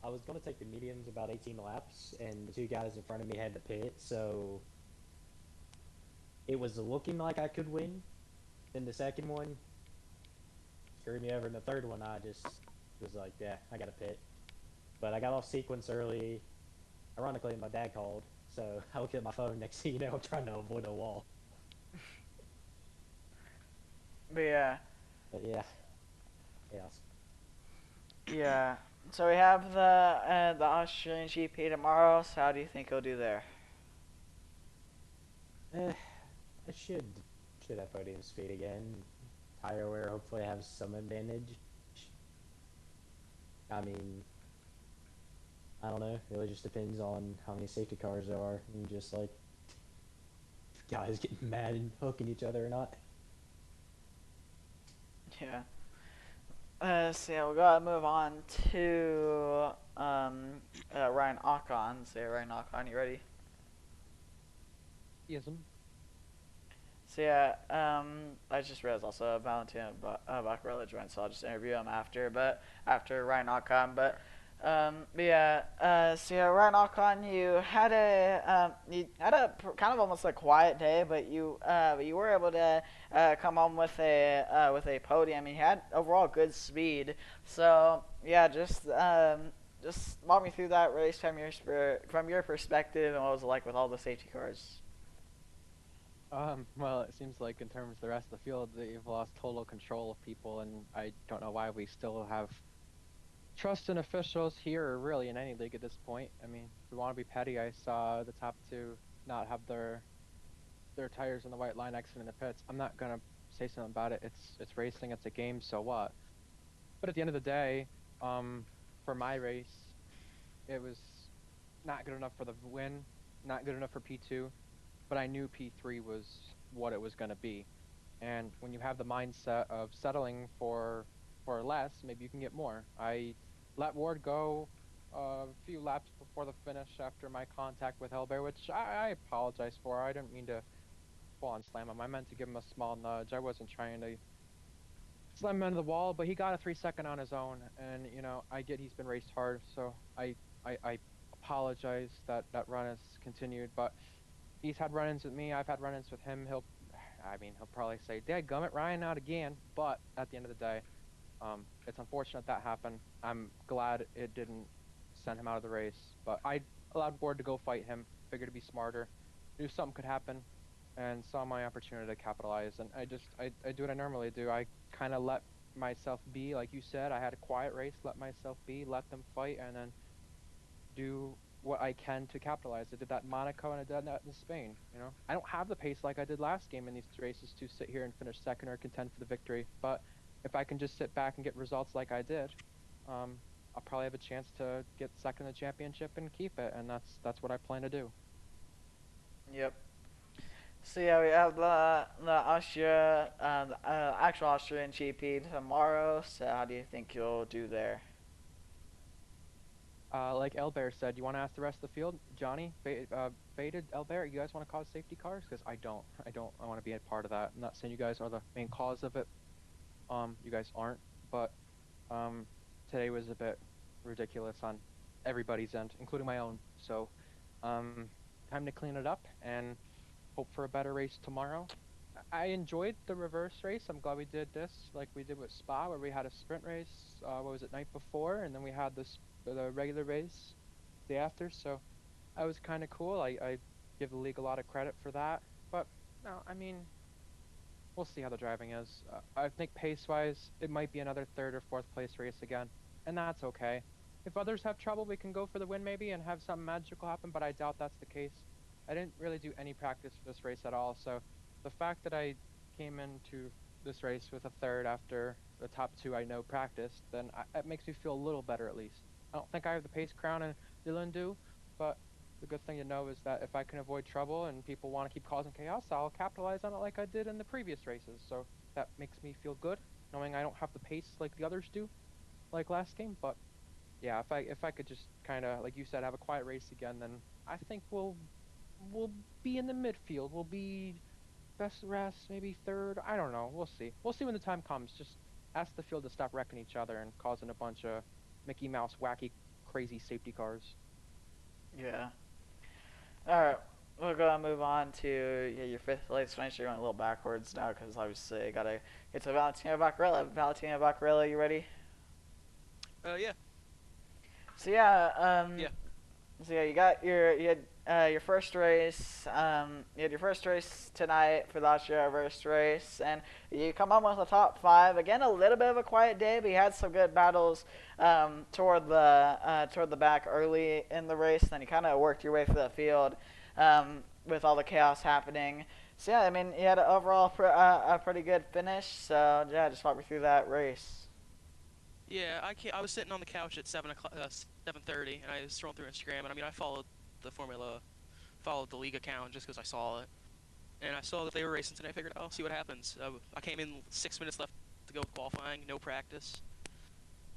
I was going to take the mediums about 18 laps, and the two guys in front of me had to pit, so it was looking like I could win. Then the second one screwed me over, and the third one I just was like, yeah, I got to pit. But I got off sequence early. Ironically, my dad called, so I looked at my phone. Next thing you know, I'm trying to avoid a wall. But yeah. But yeah. Yes. Yeah. So we have the Australian GP tomorrow. So how do you think he'll do there? I should have podium speed again. Tire wear hopefully have some advantage. I mean, I don't know. It really just depends on how many safety cars there are, and just like guys getting mad and hooking each other or not. Yeah. So yeah, we'll go ahead and move on to Ryan Ocon. So yeah, Ryan Ocon, you ready? Yes. So yeah, I just realized also Valentina Baccarella joined, so I'll just interview him after Ryan Ocon. But yeah, so yeah, Ryan Ocon, you had a kind of almost a quiet day, but you were able to come home with a podium. You had overall good speed. So yeah, just walk me through that race from your perspective, and what was it like with all the safety cars? Well, it seems like in terms of the rest of the field, that you've lost total control of people, and I don't know why we still have trust in officials here, or really in any league at this point. I mean, if we want to be petty, I saw the top two not have their tires in the white line exiting the pits. I'm not gonna say something about it. It's racing, it's a game, so what? But at the end of the day, for my race, it was not good enough for the win, not good enough for P2. But I knew P3 was what it was going to be. And when you have the mindset of settling for less, maybe you can get more. I let Ward go a few laps before the finish after my contact with Hellbear, which I apologize for. I didn't mean to full on slam him. I meant to give him a small nudge. I wasn't trying to slam him into the wall, but he got a 3-second on his own. And, you know, I get he's been raced hard, so I apologize that run has continued. But he's had run-ins with me. I've had run-ins with him. He'll probably say, "Dadgummit, Ryan, not again." But at the end of the day, it's unfortunate that happened. I'm glad it didn't send him out of the race. But I allowed Ward to go fight him. Figured to be smarter. Knew something could happen, and saw my opportunity to capitalize. And I do what I normally do. I kind of let myself be, like you said. I had a quiet race. Let myself be. Let them fight, and then do what I can to capitalize. I did that in Monaco and I did that in Spain. You know, I don't have the pace like I did last game in these races to sit here and finish second or contend for the victory. But if I can just sit back and get results like I did, I'll probably have a chance to get second in the championship and keep it. And that's what I plan to do. Yep. So yeah, we have the Austria, the actual Austrian GP tomorrow. So how do you think you'll do there? Like Elbear said, you want to ask the rest of the field, Johnny, Faded, Elbear, you guys want to cause safety cars? Because I don't. I want to be a part of that. I'm not saying you guys are the main cause of it. You guys aren't, but today was a bit ridiculous on everybody's end, including my own. So, time to clean it up and hope for a better race tomorrow. I enjoyed the reverse race. I'm glad we did this like we did with Spa, where we had a sprint race. What was it, night before, and then we had the regular race day after. So that was kind of cool. I give the league a lot of credit for that. But no, I mean, we'll see how the driving is. I think pace-wise, it might be another third or fourth place race again, and that's okay. If others have trouble, we can go for the win maybe and have something magical happen, but I doubt that's the case. I didn't really do any practice for this race at all, so the fact that I came into this race with a third after the top two I know practiced, then it makes me feel a little better at least. I don't think I have the pace crown and Dylan do, but the good thing to know is that if I can avoid trouble and people want to keep causing chaos, I'll capitalize on it like I did in the previous races. So that makes me feel good, knowing I don't have the pace like the others do, like last game. But yeah, if I could just kind of, like you said, have a quiet race again, then I think we'll be in the midfield. We'll be best rest, maybe third. I don't know. We'll see. We'll see when the time comes. Just ask the field to stop wrecking each other and causing a bunch of Mickey Mouse wacky crazy safety cars. Yeah. All right. We're gonna move on to your fifth place finish. You're going a little backwards now because obviously I gotta get to Valentino Baccarella. Valentino Baccarella, you ready? Yeah. So yeah, Yeah. So yeah, you had your first race. You had your first race tonight for the Austria reverse race, and you come on with a top five. Again, a little bit of a quiet day, but you had some good battles toward the back early in the race. Then you kind of worked your way through the field with all the chaos happening. So yeah, I mean, you had an overall a pretty good finish. So yeah, just walk me through that race. Yeah, I was sitting on the couch at 7:30, and I was scrolling through Instagram, and I mean, I followed the league account just because I saw it, and I saw that they were racing today. I figured I'll see what happens. I came in 6 minutes left to go with qualifying, no practice.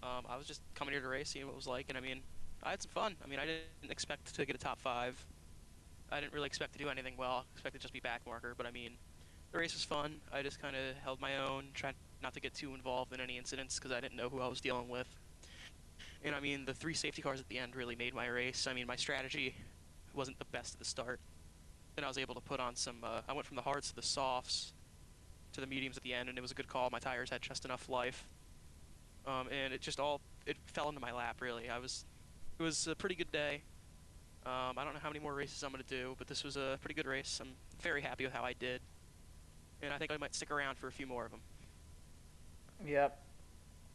I was just coming here to race, seeing what it was like, and I mean, I had some fun. I mean, I didn't expect to get a top 5. I didn't really expect to do anything well. I expected to just be back marker, but I mean, the race was fun. I just kind of held my own, tried not to get too involved in any incidents because I didn't know who I was dealing with. And I mean, the 3 safety cars at the end really made my race. I mean, my strategy wasn't the best at the start. Then I was able to put on some, I went from the hards to the softs to the mediums at the end, and it was a good call. My tires had just enough life. And it fell into my lap, really. It was a pretty good day. I don't know how many more races I'm going to do, but this was a pretty good race. I'm very happy with how I did. And I think I might stick around for a few more of them. Yep.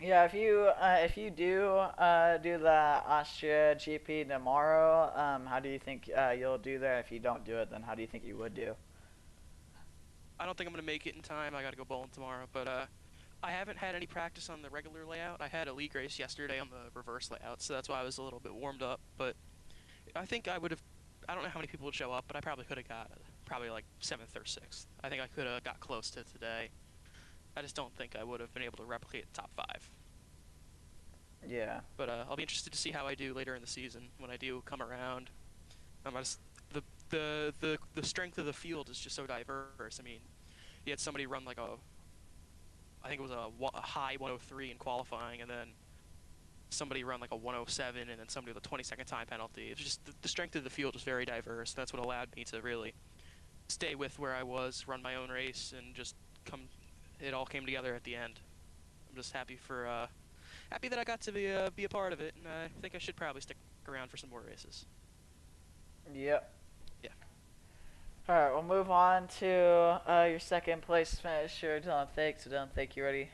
Yeah, if you do the Austria GP tomorrow, how do you think you'll do there? If you don't do it, then how do you think you would do? I don't think I'm going to make it in time. I got to go bowling tomorrow, but I haven't had any practice on the regular layout. I had a league race yesterday on the reverse layout, so that's why I was a little bit warmed up, but I think I would have, I don't know how many people would show up, but I probably could have got probably like 7th or 6th. I think I could have got close to today. I just don't think I would have been able to replicate the top 5. Yeah. But I'll be interested to see how I do later in the season when I do come around. The strength of the field is just so diverse. I mean, you had somebody run like I think it was a high 103 in qualifying, and then somebody run like a 107, and then somebody with a 20-second time penalty. It's just the strength of the field is very diverse. That's what allowed me to really stay with where I was, run my own race, and just it all came together at the end. I'm just happy that I got to be a part of it, and I think I should probably stick around for some more races. Yep. Yeah. All right, we'll move on to your second place finisher, Dylan Fake. So Dylan Fake, you ready?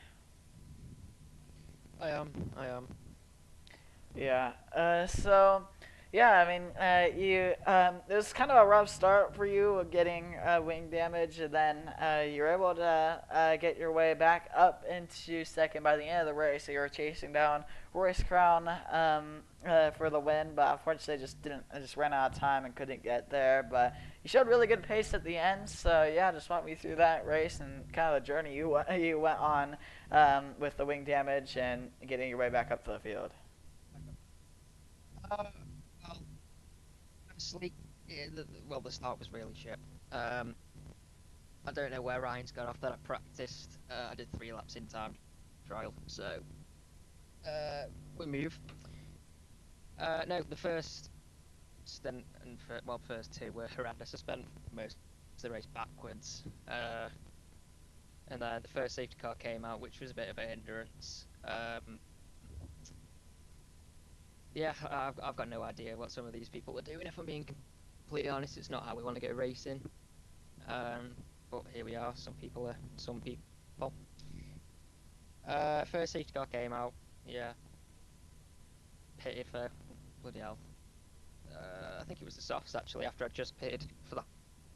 I am. Yeah. So Yeah, I mean, it was kind of a rough start for you getting wing damage, and then you were able to get your way back up into second by the end of the race. So you were chasing down Royce Crown for the win, but unfortunately just ran out of time and couldn't get there. But you showed really good pace at the end, so yeah, just walk me through that race and kind of the journey you went on with the wing damage and getting your way back up to the field. Well, honestly, the start was really shit. I don't know where Ryan's got off that. I practiced. I did 3 laps in time trial, so we move. No, the first stint and first 2 were horrendous. I spent most of the race backwards, and then the first safety car came out, which was a bit of a hindrance. Yeah, I've got no idea what some of these people are doing. If I'm being completely honest, it's not how we want to go racing. But here we are. Some people. First safety car came out. Yeah, pitted for bloody hell. I think it was the softs actually. After I'd just pitted for the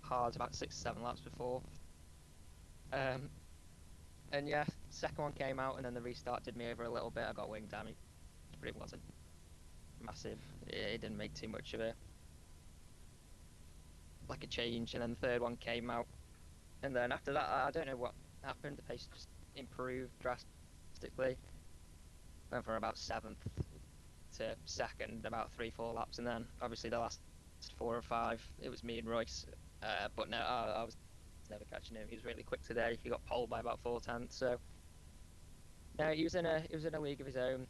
hards about 6 or 7 laps before. And yeah, second one came out, and then the restart did me over a little bit. I got wing damage, but it wasn't massive. It didn't make too much of a change. And then the third one came out, and then after that, I don't know what happened. The pace just improved drastically. Went from about 7th to 2nd, about 3-4 laps, and then obviously the last 4 or 5, it was me and Royce. But no, I was never catching him. He was really quick today. He got poled by about 4/10. So no, he was in a league of his own.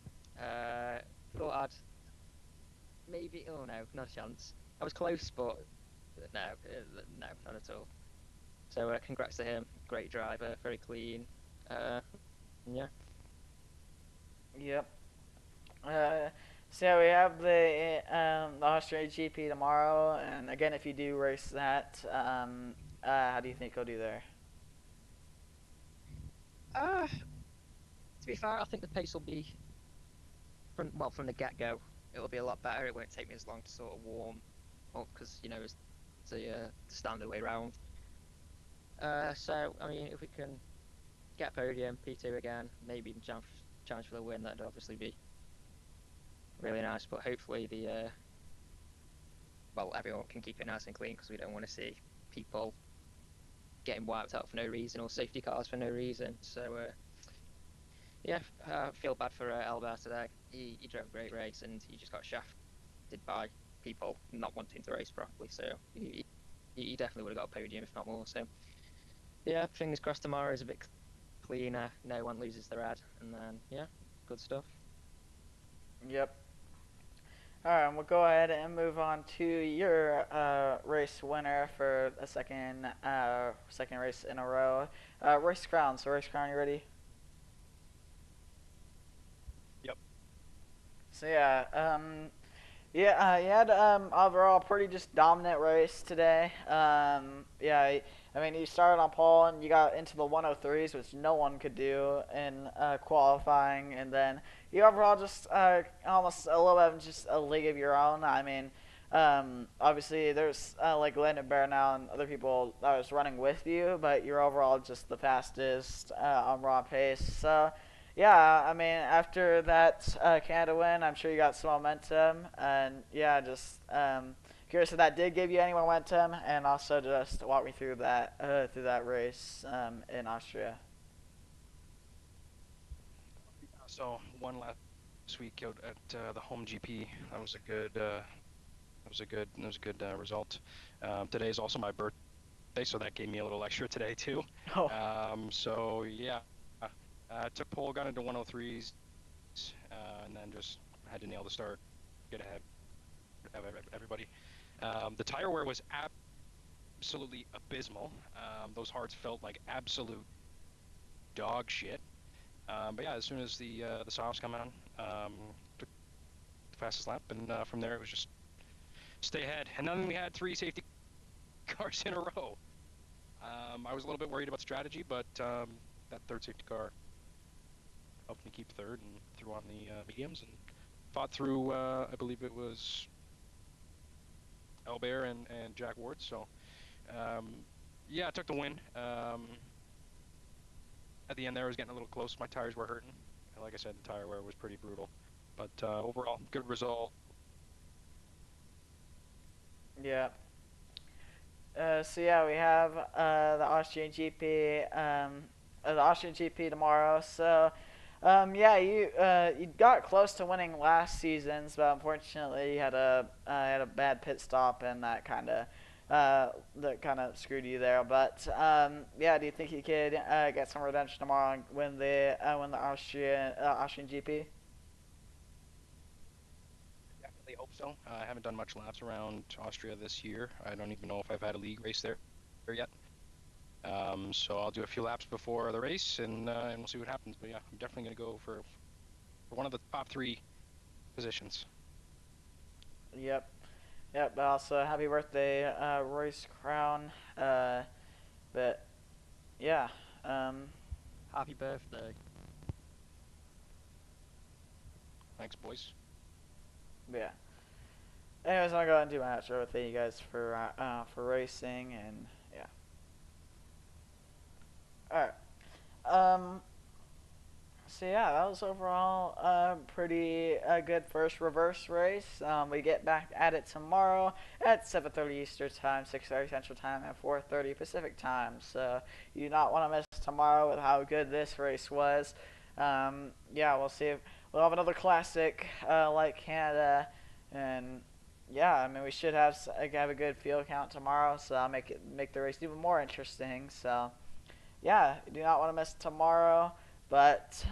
Thought I'd maybe. Oh no, not a chance. I was close, but no, not at all. So congrats to him. Great driver, very clean. Yeah. Yep. So we have the Austria GP tomorrow, and again, if you do race that, how do you think he'll do there? To be fair, I think the pace will be from the get-go. It'll be a lot better. It won't take me as long to sort of warm up because it's the standard way round. So I mean, if we can get a podium, P2 again, maybe even challenge for the win, that'd obviously be really nice. But hopefully everyone can keep it nice and clean because we don't want to see people getting wiped out for no reason or safety cars for no reason. So yeah, I feel bad for Elbar today. He drove a great race and he just got shafted by people not wanting to race properly. So he definitely would have got a podium if not more. So yeah, fingers crossed tomorrow is a bit cleaner. No one loses their head, and then yeah, good stuff. Yep. All right, we'll go ahead and move on to your race winner for a second race in a row. Royce Crown. So Royce Crown, you ready? Yep. So yeah, you had overall a pretty just dominant race today. Yeah, I mean you started on pole and you got into the 103s, which no one could do in qualifying, and then you overall just almost a little bit of just a league of your own. I mean, obviously there's like Landon Bear now and other people that was running with you, but you're overall just the fastest on raw pace. So yeah, I mean, after that Canada win, I'm sure you got some momentum, and yeah, just curious if that did give you any momentum, and also just walk me through that race in Austria. So won last week out at the home GP. That was a good result. Today is also my birthday, so that gave me a little extra today too. Oh. So yeah. Took pole, got into 103s, and then just had to nail the start, get ahead of everybody. The tire wear was absolutely abysmal. Those hards felt like absolute dog shit. But yeah, as soon as the softs come on, took the fastest lap, and from there it was just stay ahead. And then we had 3 safety cars in a row. I was a little bit worried about strategy, but that third safety car helped me keep third and threw on the mediums and fought through, I believe it was Albert and Jack Ward. So, yeah, I took the win. At the end there, I was getting a little close. My tires were hurting. And like I said, the tire wear was pretty brutal. But overall, good result. Yeah. So yeah, we have the Austrian GP, tomorrow. So, yeah, you got close to winning last season's, but unfortunately you had a bad pit stop, and that kind of screwed you there. But yeah, do you think you could get some redemption tomorrow and win the Austrian GP? Definitely hope so. I haven't done much laps around Austria this year. I don't even know if I've had a league race there yet. So I'll do a few laps before the race, and we'll see what happens. But yeah, I'm definitely going to go for one of the top 3 positions. Yep. Yep. But also, happy birthday, Royce Crown. But yeah. Happy birthday. Thanks, boys. Yeah. Anyways, I'll go ahead and do my outro. Thank you guys for racing, and yeah. All right. So yeah, that was overall pretty good first reverse race. We get back at it tomorrow at 7:30 Eastern Time, 6:30 Central Time, and 4:30 Pacific Time. So you do not want to miss tomorrow with how good this race was. Yeah, we'll see. We'll have another classic like Canada, and yeah, I mean we should have a good field count tomorrow, so I'll make the race even more interesting. So yeah, you do not want to miss tomorrow. But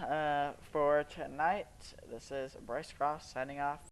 for tonight, this is Bryce Cross signing off.